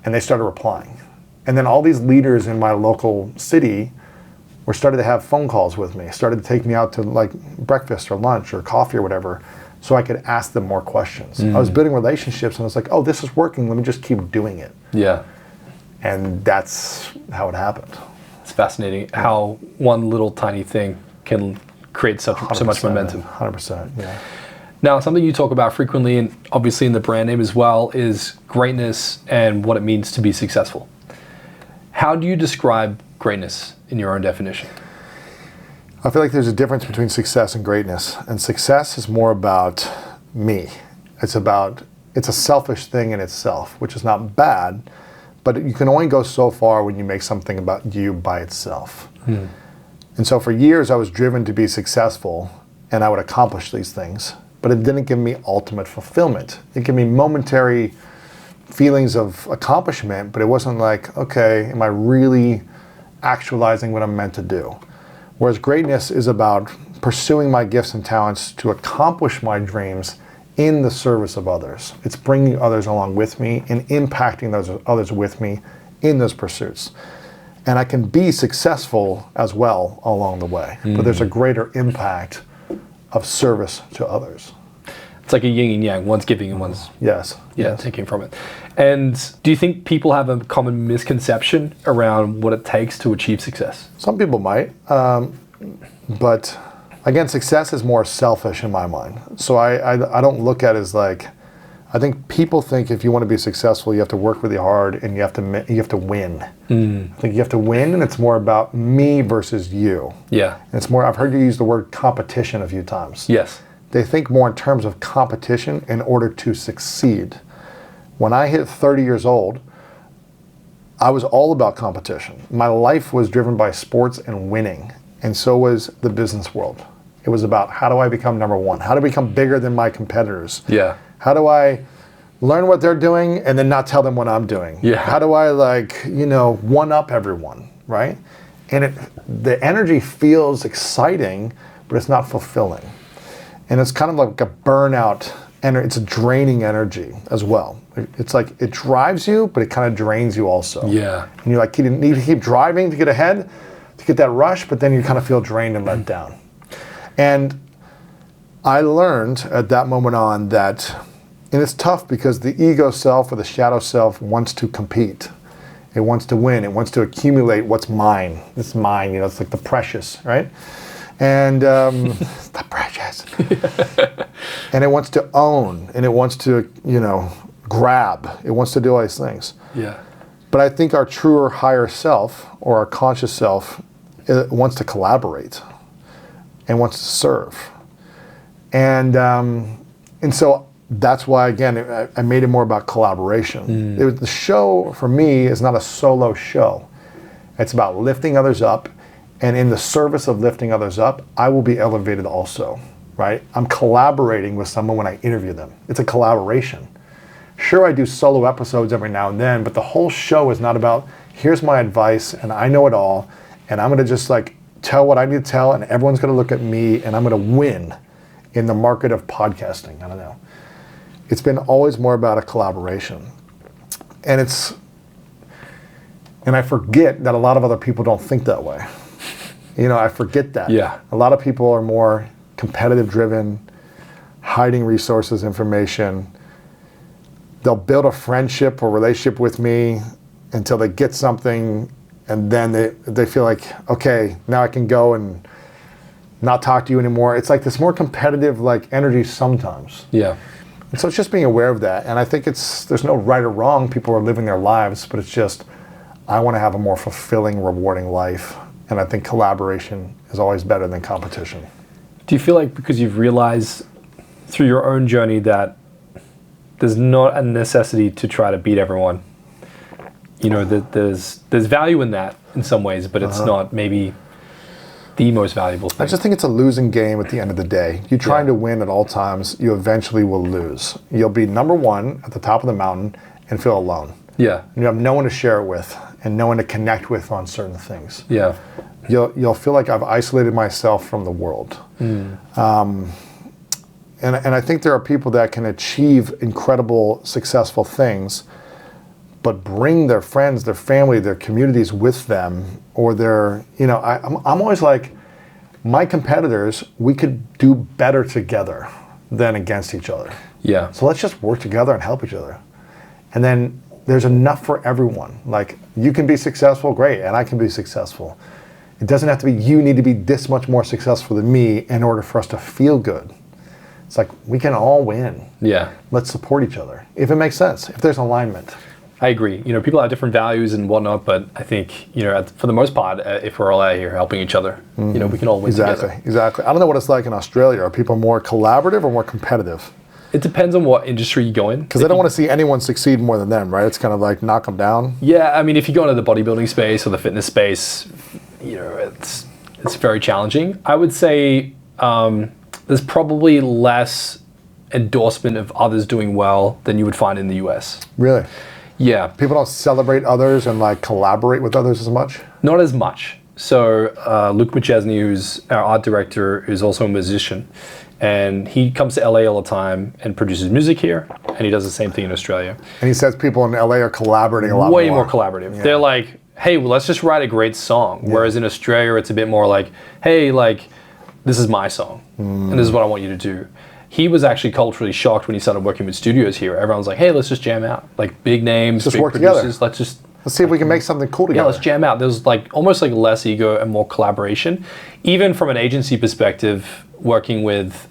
And they started replying. And then all these leaders in my local city were started to have phone calls with me, started to take me out to like breakfast or lunch or coffee or whatever, so I could ask them more questions. I was building relationships, and I was like, oh, this is working. Let me just keep doing it. Yeah. And that's how it happened. It's fascinating how one little tiny thing can create so much momentum. 100%, yeah. Now, something you talk about frequently, and obviously in the brand name as well, is greatness and what it means to be successful. How do you describe greatness in your own definition? I feel like there's a difference between success and greatness. And success is more about me. It's a selfish thing in itself, which is not bad, but you can only go so far when you make something about you by itself. And so for years I was driven to be successful, and I would accomplish these things, but it didn't give me ultimate fulfillment. It gave me momentary feelings of accomplishment, but it wasn't like, okay, am I really actualizing what I'm meant to do? Whereas greatness is about pursuing my gifts and talents to accomplish my dreams in the service of others. It's bringing others along with me and impacting those others with me in those pursuits. And I can be successful as well along the way, but there's a greater impact of service to others. It's like a yin and yang, one's giving and one's yes. taking from it. And do you think people have a common misconception around what it takes to achieve success? Some people might, but again, success is more selfish in my mind. So I don't look at it as like, I think people think if you want to be successful, you have to work really hard and you have to win. I think you have to win, and it's more about me versus you. Yeah. And it's more, I've heard you use the word competition a few times. Yes. They think more in terms of competition in order to succeed. When I hit 30 years old, I was all about competition. My life was driven by sports and winning, and so was the business world. It was about, how do I become number one? How do I become bigger than my competitors? Yeah. How do I learn what they're doing and then not tell them what I'm doing? Yeah. How do I one up everyone, right? And the energy feels exciting, but it's not fulfilling. And it's kind of like a burnout, and it's a draining energy as well. It's like it drives you, but it kind of drains you also. Yeah. And you're like, you need to keep driving to get ahead, to get that rush, but then you kind of feel drained and let down. And I learned at that moment on that, and it's tough because the ego self or the shadow self wants to compete. It wants to win. It wants to accumulate what's mine. It's mine, it's like the precious, right? And the precious. And it wants to own, and it wants to, grab. It wants to do all these things. Yeah. But I think our truer higher self, or our conscious self, wants to collaborate and wants to serve. And so that's why, again, I made it more about collaboration. The show, for me, is not a solo show. It's about lifting others up, and in the service of lifting others up, I will be elevated also, right? I'm collaborating with someone when I interview them. It's a collaboration. Sure, I do solo episodes every now and then, but the whole show is not about, here's my advice, and I know it all, and I'm gonna just tell what I need to tell, and everyone's gonna look at me, and I'm gonna win in the market of podcasting. I don't know. It's been always more about a collaboration. And I forget that a lot of other people don't think that way. I forget that. Yeah. A lot of people are more competitive driven, hiding resources, information. They'll build a friendship or relationship with me until they get something, and then they feel like, okay, now I can go and not talk to you anymore. It's like this more competitive energy sometimes. Yeah. And so it's just being aware of that. And I think there's no right or wrong. People are living their lives, but it's just, I want to have a more fulfilling, rewarding life. And I think collaboration is always better than competition. Do you feel like because you've realized through your own journey that there's not a necessity to try to beat everyone? That there's value in that in some ways, but it's not maybe the most valuable thing. I just think it's a losing game at the end of the day. You're trying to win at all times, you eventually will lose. You'll be number one at the top of the mountain and feel alone. Yeah. You have no one to share it with and no one to connect with on certain things. Yeah. You'll feel like I've isolated myself from the world. And I think there are people that can achieve incredible, successful things, but bring their friends, their family, their communities with them, or I'm always like, my competitors, we could do better together than against each other. Yeah. So let's just work together and help each other. And then there's enough for everyone. You can be successful, great, and I can be successful. It doesn't have to be, you need to be this much more successful than me in order for us to feel good. It's like, we can all win. Yeah. Let's support each other, if it makes sense, if there's alignment. I agree. People have different values and whatnot, but I think, for the most part, if we're all out here helping each other, we can all win together. Exactly. I don't know what it's like in Australia. Are people more collaborative or more competitive? It depends on what industry you go in. Because they don't want to see anyone succeed more than them, right? It's kind of like knock them down. Yeah, I mean, if you go into the bodybuilding space or the fitness space, it's very challenging. I would say there's probably less endorsement of others doing well than you would find in the US. Really? Yeah. People don't celebrate others and collaborate with others as much? Not as much. So Luke McChesney, who's our art director, is also a musician. And he comes to LA all the time and produces music here. And he does the same thing in Australia. And he says people in LA are collaborating a lot more. Way more collaborative. Yeah. They're like, hey, well, let's just write a great song. Yeah. Whereas in Australia, it's a bit more like, hey, this is my song. And this is what I want you to do. He was actually culturally shocked when he started working with studios here. Everyone's like, hey, let's just jam out. Big names, just big work producers. Together. Let's see if we can make something cool together. Yeah, let's jam out. There's almost less ego and more collaboration. Even from an agency perspective, working with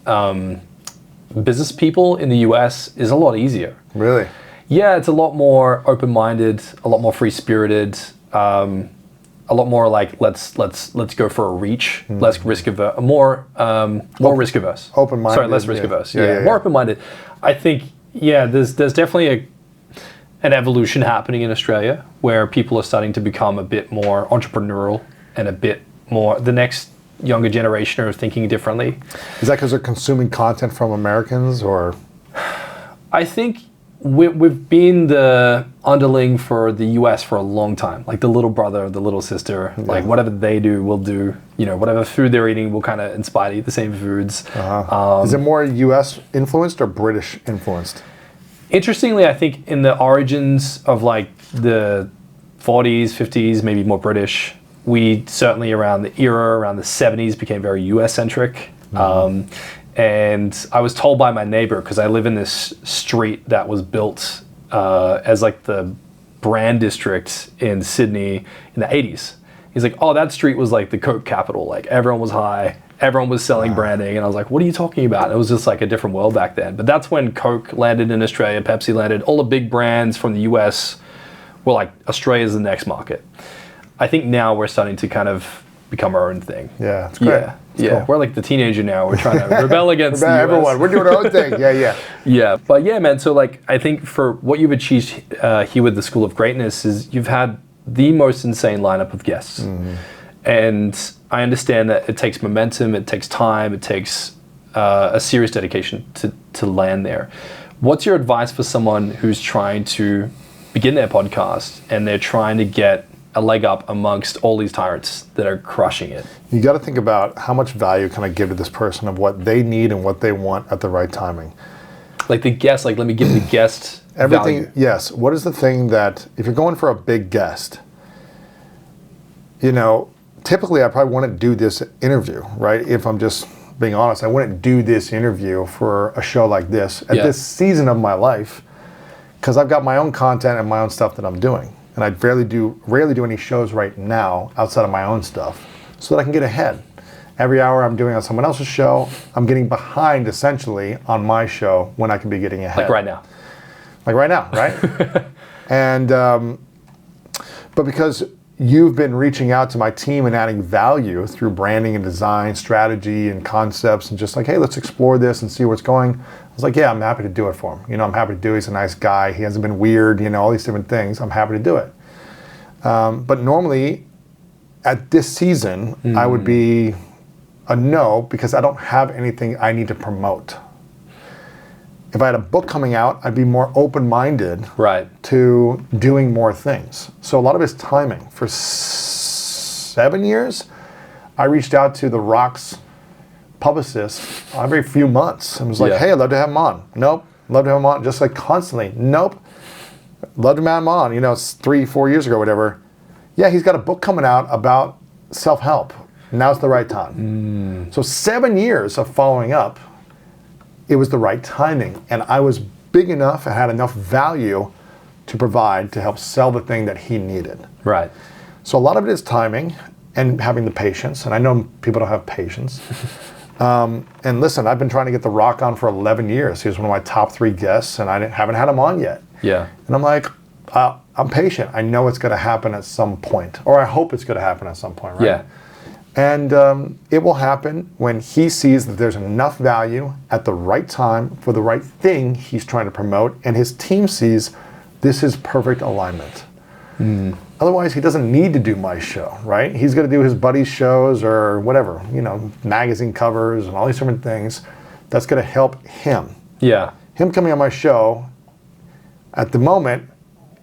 business people in the US is a lot easier. Really? Yeah, it's a lot more open-minded, a lot more free-spirited, a lot more let's go for a reach, less risk averse, more risk averse. Open-minded. Sorry, less risk averse. Yeah, more open-minded. I think there's definitely an evolution happening in Australia where people are starting to become a bit more entrepreneurial and a bit more, the next younger generation are thinking differently. Is that because they're consuming content from Americans, or? I think we've been the underling for the US for a long time. The little brother, the little sister, whatever they do, we'll do. Whatever food they're eating, we'll kind of inspire to eat the same foods. Is it more US influenced or British influenced? Interestingly, I think in the origins of the 40s, 50s, maybe more British, we certainly around the 70s became very US centric. And I was told by my neighbor, because I live in this street that was built as like the brand district in Sydney in the 80s. He's like, oh, that street was like the Coke capital. Like everyone was high, everyone was selling branding. And I was like, what are you talking about? It was just like a different world back then. But that's when Coke landed in Australia, Pepsi landed. All the big brands from the US were like, Australia's the next market. I think now we're starting to kind of become our own thing. Yeah, it's great. Yeah, cool. We're like the teenager now. We're trying to rebel against the US. Everyone. We're doing our own thing. Yeah. Yeah, but yeah, man. So like, I think for what you've achieved here with the School of Greatness is you've had the most insane lineup of guests, and I understand that it takes momentum, it takes time, it takes a serious dedication to land there. What's your advice for someone who's trying to begin their podcast and they're trying to get a leg up amongst all these tyrants that are crushing it? You got to think about how much value can I give to this person of what they need and what they want at the right timing. Like the guest, like let me give the guest everything. value. Yes. What is the thing that if you're going for a big guest, typically I probably wouldn't do this interview, right? If I'm just being honest, I wouldn't do this interview for a show like this at this season of my life, because I've got my own content and my own stuff that I'm doing. And I rarely do any shows right now outside of my own stuff so that I can get ahead. Every hour I'm doing on someone else's show, I'm getting behind essentially on my show when I can be getting ahead. Like right now, right? And, but because you've been reaching out to my team and adding value through branding and design, strategy and concepts, and just like, hey, let's explore this and see what's going. I was like, yeah, I'm happy to do it for him. I'm happy to do it. He's a nice guy. He hasn't been weird, all these different things. I'm happy to do it. But normally at this season, I would be a no, because I don't have anything I need to promote. If I had a book coming out, I'd be more open-minded to doing more things. So a lot of it's timing. For 7 years, I reached out to The Rock's publicist every few months and was like, hey, I'd love to have him on. Nope. Love to have him on. Just like constantly. Nope. Love to have him on. 3-4 years ago, whatever. Yeah, he's got a book coming out about self-help. Now's the right time. So 7 years of following up, it was the right timing. And I was big enough and had enough value to provide to help sell the thing that he needed. Right. So a lot of it is timing and having the patience. And I know people don't have patience. And listen, I've been trying to get The Rock on for 11 years. He was one of my top 3 guests, and I haven't had him on yet. Yeah. And I'm like, I'm patient. I know it's going to happen at some point, or I hope it's going to happen at some point, right? Yeah. And it will happen when he sees that there's enough value at the right time for the right thing he's trying to promote, and his team sees this is perfect alignment. Otherwise, he doesn't need to do my show, right? He's going to do his buddy's shows or whatever, magazine covers and all these different things. That's going to help him. Yeah. Him coming on my show at the moment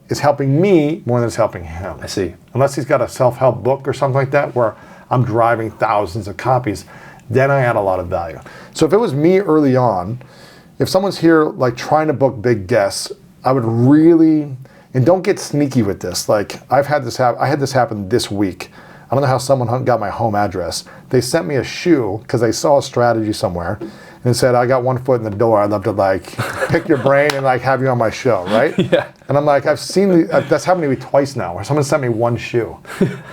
is helping me more than it's helping him. I see. Unless he's got a self-help book or something like that where I'm driving thousands of copies, then I add a lot of value. So if it was me early on, if someone's here like trying to book big guests, I would really, and don't get sneaky with this. Like I had this happen this week. I don't know how someone got my home address. They sent me a shoe because they saw a strategy somewhere and said, I got one foot in the door. I'd love to like pick your brain and like have you on my show, right? Yeah. And I'm like, that's happened to me twice now where someone sent me one shoe.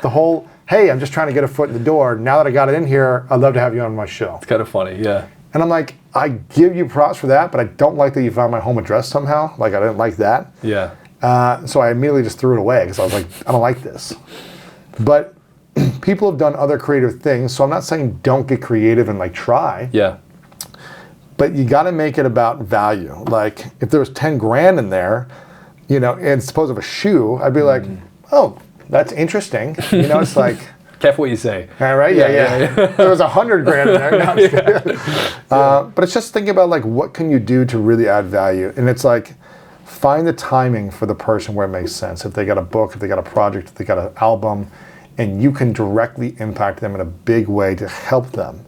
The whole, hey, I'm just trying to get a foot in the door. Now that I got it in here, I'd love to have you on my show. It's kind of funny, yeah. And I'm like, I give you props for that, but I don't like that you found my home address somehow. Like, I didn't like that. Yeah. So I immediately just threw it away because I was like, I don't like this. But people have done other creative things, so I'm not saying don't get creative and like try. Yeah. But you got to make it about value. Like, if there was 10 grand in there, and suppose of a shoe, I'd be like, oh, that's interesting. It's like, careful what you say. All right, yeah. There was 100 grand in there. No, I'm just kidding. But it's just thinking about like, what can you do to really add value? And it's like, find the timing for the person where it makes sense. If they got a book, if they got a project, if they got an album, and you can directly impact them in a big way to help them,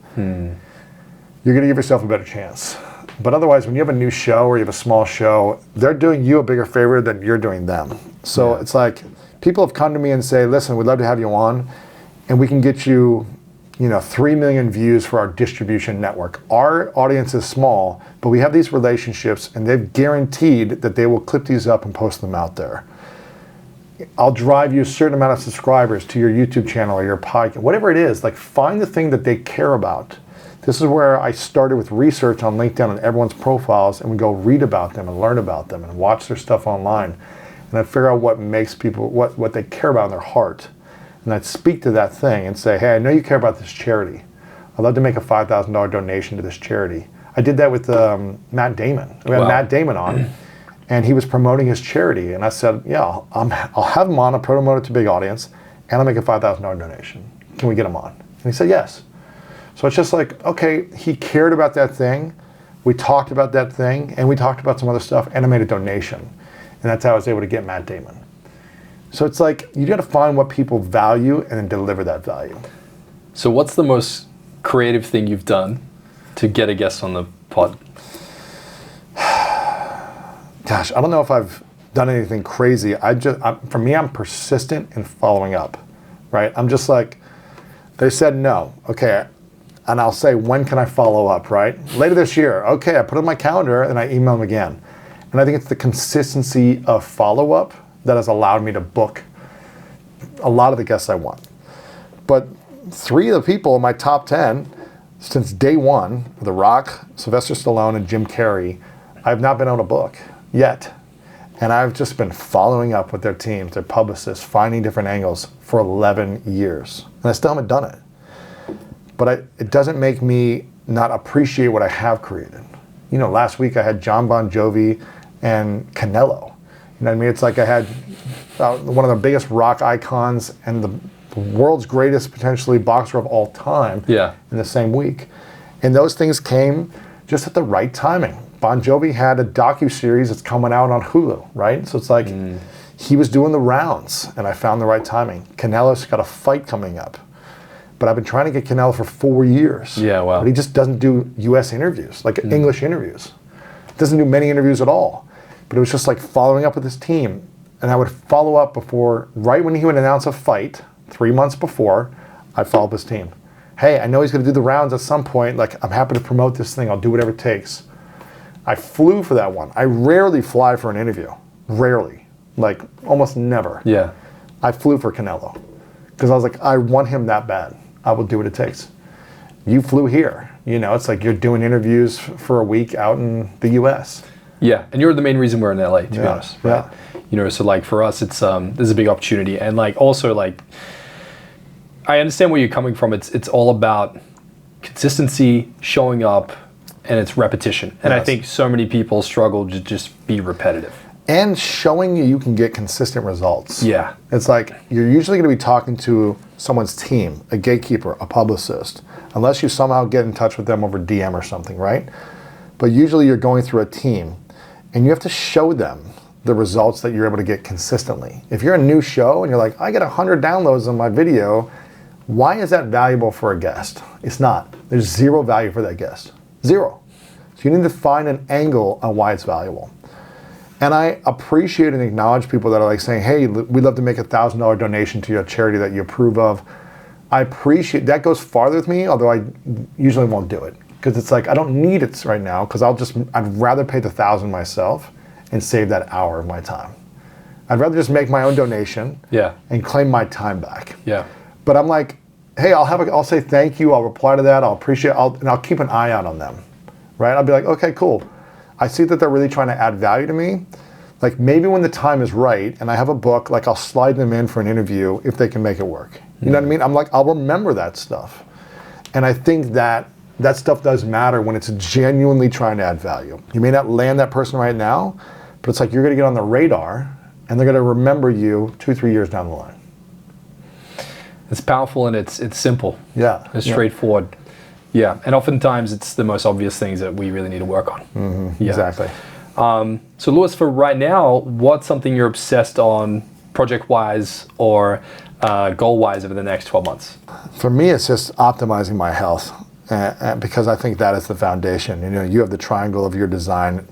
you're going to give yourself a better chance. But otherwise, when you have a new show or you have a small show, they're doing you a bigger favor than you're doing them. So it's like, people have come to me and say, listen, we'd love to have you on. and we can get you, 3 million views for our distribution network. Our audience is small, but we have these relationships, and they've guaranteed that they will clip these up and post them out there. I'll drive you a certain amount of subscribers to your YouTube channel or your podcast, whatever it is. Like, find the thing that they care about. This is where I started with research on LinkedIn on everyone's profiles, and we go read about them and learn about them and watch their stuff online. And I'd figure out what makes people, what they care about in their heart. And I'd speak to that thing and say, hey, I know you care about this charity. I'd love to make a $5,000 donation to this charity. I did that with Matt Damon. We had Matt Damon on, and he was promoting his charity. And I said, yeah, I'll have him on, I'll promote it to a big audience, and I'll make a $5,000 donation. Can we get him on? And he said, yes. So it's just like, okay, he cared about that thing. We talked about that thing, and we talked about some other stuff, and I made a donation. And that's how I was able to get Matt Damon. So it's like, you got to find what people value and then deliver that value. So what's the most creative thing you've done to get a guest on the pod? Gosh, I don't know if I've done anything crazy. For me, I'm persistent in following up, right? I'm just like, they said no, okay, and I'll say, when can I follow up, right? Later this year, okay, I put it on my calendar and I email them again. And I think it's the consistency of follow-up that has allowed me to book a lot of the guests I want. But 3 of the people in my top 10 since day one, The Rock, Sylvester Stallone, and Jim Carrey, I've not been able to book yet. And I've just been following up with their teams, their publicists, finding different angles for 11 years. And I still haven't done it. But it doesn't make me not appreciate what I have created. Last week I had John Bon Jovi and Canelo. You know what I mean? It's like I had one of the biggest rock icons and the world's greatest, potentially, boxer of all time in the same week. And those things came just at the right timing. Bon Jovi had a docuseries that's coming out on Hulu, right? So it's like he was doing the rounds, and I found the right timing. Canelo's got a fight coming up. But I've been trying to get Canelo for 4 years. Yeah, wow. But he just doesn't do US interviews, like English interviews. Doesn't do many interviews at all. But it was just like following up with his team. And I would follow up right when he would announce a fight, 3 months before, I'd follow up his team. Hey, I know he's gonna do the rounds at some point. Like, I'm happy to promote this thing. I'll do whatever it takes. I flew for that one. I rarely fly for an interview. Rarely. Like, almost never. Yeah. I flew for Canelo. Because I was like, I want him that bad. I will do what it takes. You flew here. It's like you're doing interviews for a week out in the US. Yeah, and you're the main reason we're in LA, to be honest. Right? Yeah. So like for us, it's there's a big opportunity, and like also like I understand where you're coming from. It's all about consistency, showing up, and it's repetition. And I think so many people struggle to just be repetitive. And showing you can get consistent results. Yeah. It's like you're usually going to be talking to someone's team, a gatekeeper, a publicist, unless you somehow get in touch with them over DM or something, right? But usually you're going through a team, and you have to show them the results that you're able to get consistently. If you're a new show and you're like, I get 100 downloads on my video, why is that valuable for a guest? It's not. There's zero value for that guest. Zero. So you need to find an angle on why it's valuable. And I appreciate and acknowledge people that are like saying, hey, we'd love to make a $1,000 donation to your charity that you approve of. I appreciate, that goes farther with me, although I usually won't do it. Because it's like, I don't need it right now, because I'd rather pay the $1,000 myself and save that hour of my time. I'd rather just make my own donation and claim my time back. Yeah. But I'm like, hey, I'll say thank you, I'll reply to that, I'll appreciate, and I'll keep an eye out on them, right? I'll be like, okay, cool. I see that they're really trying to add value to me. Like, maybe when the time is right and I have a book, like, I'll slide them in for an interview if they can make it work. You know what I mean? I'm like, I'll remember that stuff. And I think that stuff does matter when it's genuinely trying to add value. You may not land that person right now, but it's like you're gonna get on the radar and they're gonna remember you 2-3 years down the line. It's powerful and it's simple. Yeah. It's straightforward. Yeah, and oftentimes it's the most obvious things that we really need to work on. Mm-hmm. Yeah. Exactly. So Lewis, for right now, what's something you're obsessed on project-wise or goal-wise over the next 12 months? For me, it's just optimizing my health. Because I think that is the foundation. You have the triangle of your design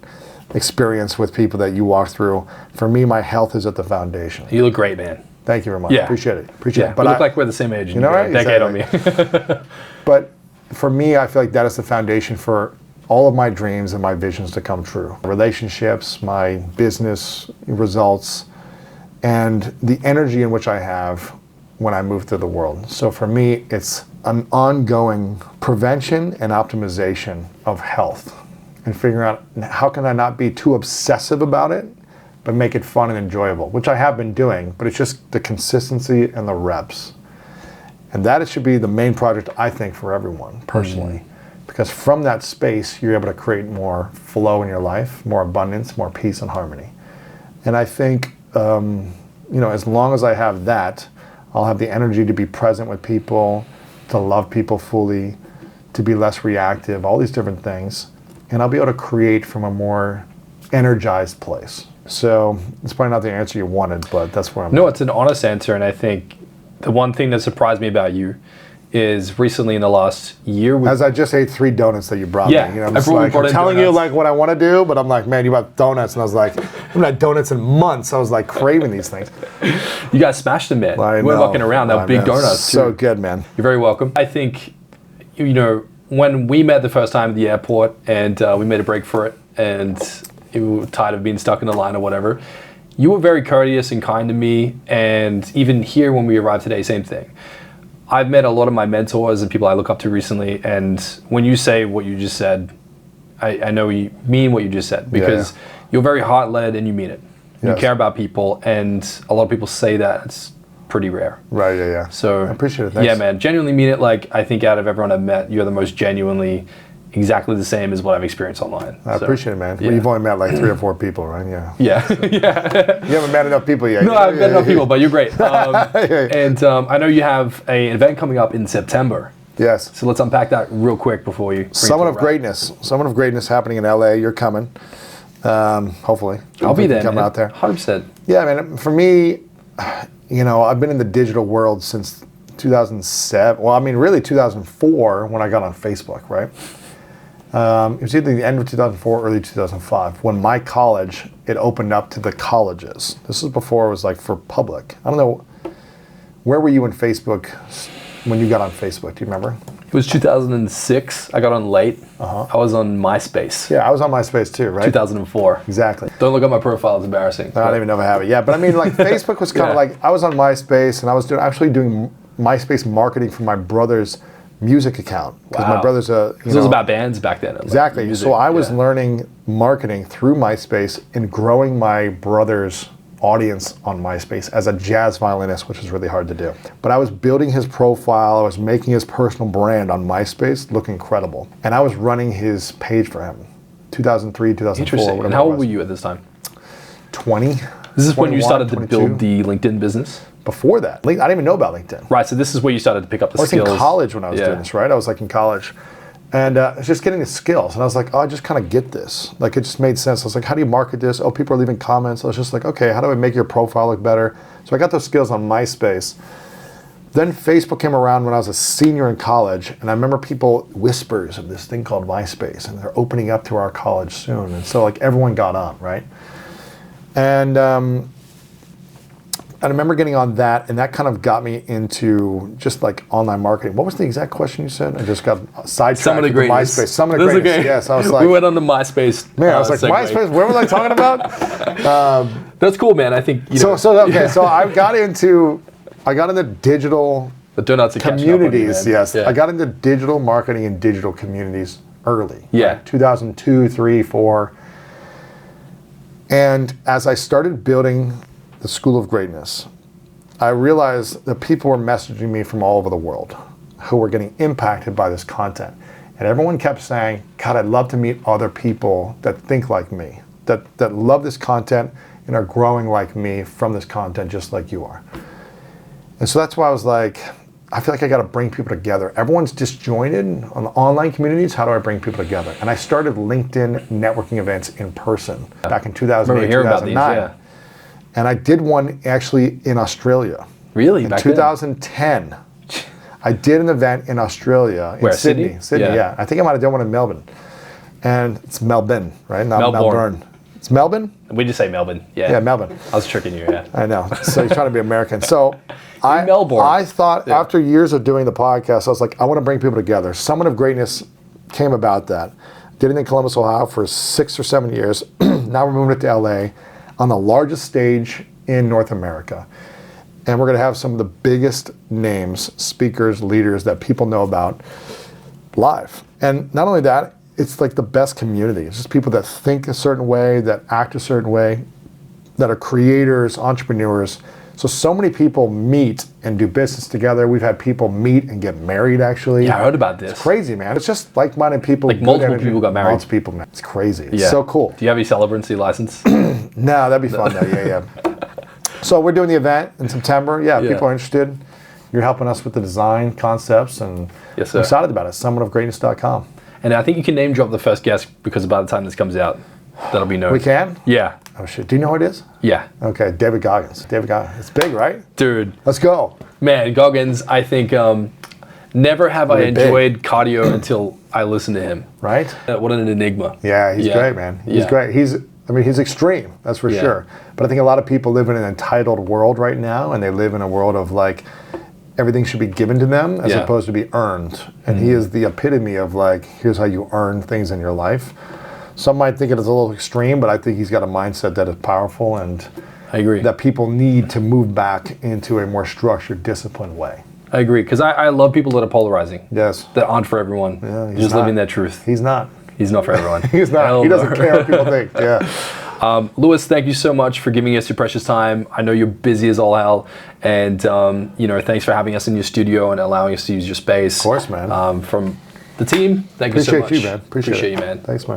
experience with people that you walk through. For me, my health is at the foundation. You look great, man. Thank you very much. Yeah. Appreciate it. Yeah, But we look like we're the same age. You know, right? A decade Exactly. on me. But for me, I feel like that is the foundation for all of my dreams and my visions to come true. Relationships, my business results, and the energy in which I have when I move through the world. So for me, it's an ongoing prevention and optimization of health and figuring out how can I not be too obsessive about it, but make it fun and enjoyable, which I have been doing, but it's just the consistency and the reps. And that it should be the main project, I think, for everyone, personally. Because from that space, you're able to create more flow in your life, more abundance, more peace and harmony. And I think, as long as I have that, I'll have the energy to be present with people, to love people fully, to be less reactive, all these different things. And I'll be able to create from a more energized place. So it's probably not the answer you wanted, but that's where I'm No, at. it's an honest answer. And I think the one thing that surprised me about you is recently in the last year. As I just ate 3 donuts that you brought Yeah, me. You know, I I'm telling you like what I want to do, but I'm like, man, you brought donuts. And I was like, I haven't had donuts in months. I was like craving these things. You guys smashed them, man. I We're know. walking around. They were big donuts, So too. good, man. You're very welcome. I think, when we met the first time at the airport and we made a break for it and you were tired of being stuck in the line or whatever, you were very courteous and kind to me. And even here when we arrived today, same thing. I've met a lot of my mentors and people I look up to recently. And when you say what you just said, I know you mean what you just said because you're very heart-led and you mean it. You Yes. care about people, and a lot of people say that. It's pretty rare. Right, yeah. So I appreciate it. Thanks. Yeah, man, genuinely mean it. Like, I think out of everyone I've met, you're the most genuinely exactly the same as what I've experienced online. I appreciate it, man. Yeah. Well, you've only met like 3 or 4 people, right? Yeah. Yeah, yeah. You haven't met enough people yet. No, I haven't met enough people, but you're great. Yeah. And I know you have an event coming up in September. Yes. So let's unpack that real quick before you. Someone of Greatness. Someone of Greatness happening in LA. You're coming. Hopefully. I'll be there. Come man. out there. 100%. Yeah, man. For me, I've been in the digital world since 2007. Well, I mean, really 2004 when I got on Facebook, right? It was either the end of 2004 or early 2005 when my college, it opened up to the colleges. This was before it was like for public. I don't know. Where were you in Facebook when you got on Facebook? Do you remember? It was 2006. I got on late. I was on MySpace. Yeah, I was on MySpace too, right? 2004. Exactly. Don't look at my profile. It's embarrassing. I don't even know if I have it yet. But I mean, like Facebook was kind of like, I was on MySpace and I was actually doing MySpace marketing for my brother's music account. Because my brother's It was about bands back then. Exactly. Like music, so I was learning marketing through MySpace and growing my brother's audience on MySpace as a jazz violinist, which was really hard to do. But I was building his profile. I was making his personal brand on MySpace look incredible. And I was running his page for him. 2003, 2004. Interesting. And how old were you at this time? 20. This is when you 21, started to 22. build the LinkedIn business? Before that. I didn't even know about LinkedIn. Right, so this is where you started to pick up the I was skills. in college when I was doing this, right? I was like in college. And I was just getting the skills. And I was like, oh, I just kind of get this. Like, it just made sense. I was like, how do you market this? Oh, people are leaving comments. I was just like, okay, how do I make your profile look better? So I got those skills on MySpace. Then Facebook came around when I was a senior in college. And I remember whispers of this thing called MySpace. And they're opening up to our college soon. And so, like, everyone got on, right? And I remember getting on that, and that kind of got me into just like online marketing. What was the exact question you said? I just got sidetracked. Some of the greatness. MySpace. Some of the greatness. Okay. Yes, I was like, we went on the MySpace. Man, I was like, segue. MySpace. What was I talking about? That's cool, man. I think So I got into digital the donuts are catching up on you, communities. man. Yes, Yeah. I got into digital marketing and digital communities early. Yeah. Like 2002, 3, 4. And as I started building the School of Greatness, I realized that people were messaging me from all over the world who were getting impacted by this content. And everyone kept saying, God, I'd love to meet other people that think like me, that love this content and are growing like me from this content just like you are. And so that's why I was like, I feel like I got to bring people together. Everyone's disjointed on the online communities. How do I bring people together? And I started LinkedIn networking events in person back in 2008, 2009. And I did one actually in Australia. Really? In Back 2010. I did an event in Australia, in Sydney. Sydney, yeah. I think I might have done one in Melbourne. And it's Melbourne, right? Not Melbourne. It's Melbourne? We just say Melbourne. Yeah. Yeah, Melbourne. I was tricking you, yeah. I know. So you're trying to be American. So Melbourne. I thought after years of doing the podcast, I was like, I want to bring people together. Summit of Greatness came about that. Did it in Columbus, Ohio for 6 or 7 years. Now we're moving it to LA on the largest stage in North America. And we're going to have some of the biggest names, speakers, leaders that people know about live. And not only that, it's like the best community. It's just people that think a certain way, that act a certain way, that are creators, entrepreneurs. So many people meet and do business together. We've had people meet and get married, actually. Yeah, I heard about this. It's crazy, man. It's just like-minded people. Like multiple people got married. Multiple people, man. It's crazy. It's so cool. Do you have any celebrancy license? No, that'd be fun, though. Yeah. So we're doing the event in September. Yeah, people are interested. You're helping us with the design concepts, and yes, sir. I'm excited about it. Summitofgreatness.com. And I think you can name drop the first guest because by the time this comes out, that'll be known. We can? Yeah. Oh, shit. Do you know who it is? Yeah. Okay, David Goggins. David Goggins. It's big, right? Dude. Let's go. Man, Goggins, I think never have I enjoyed cardio until I listened to him. Right? What an enigma. Yeah, he's great, man. He's great. He's extreme, that's for sure. But I think a lot of people live in an entitled world right now, and they live in a world of like, everything should be given to them as opposed to be earned. And he is the epitome of like, here's how you earn things in your life. Some might think it is a little extreme, but I think he's got a mindset that is powerful, and I agree that people need to move back into a more structured, disciplined way. I agree, because I love people that are polarizing. Yes. That aren't for everyone. Yeah, just living that truth. He's not. He's not for everyone. He's not. He doesn't care what people think. Yeah. Lewis, thank you so much for giving us your precious time. I know you're busy as all hell, and thanks for having us in your studio and allowing us to use your space. Of course, man. From the team, thank you so much. Appreciate you, man. Appreciate you, man. Thanks, man.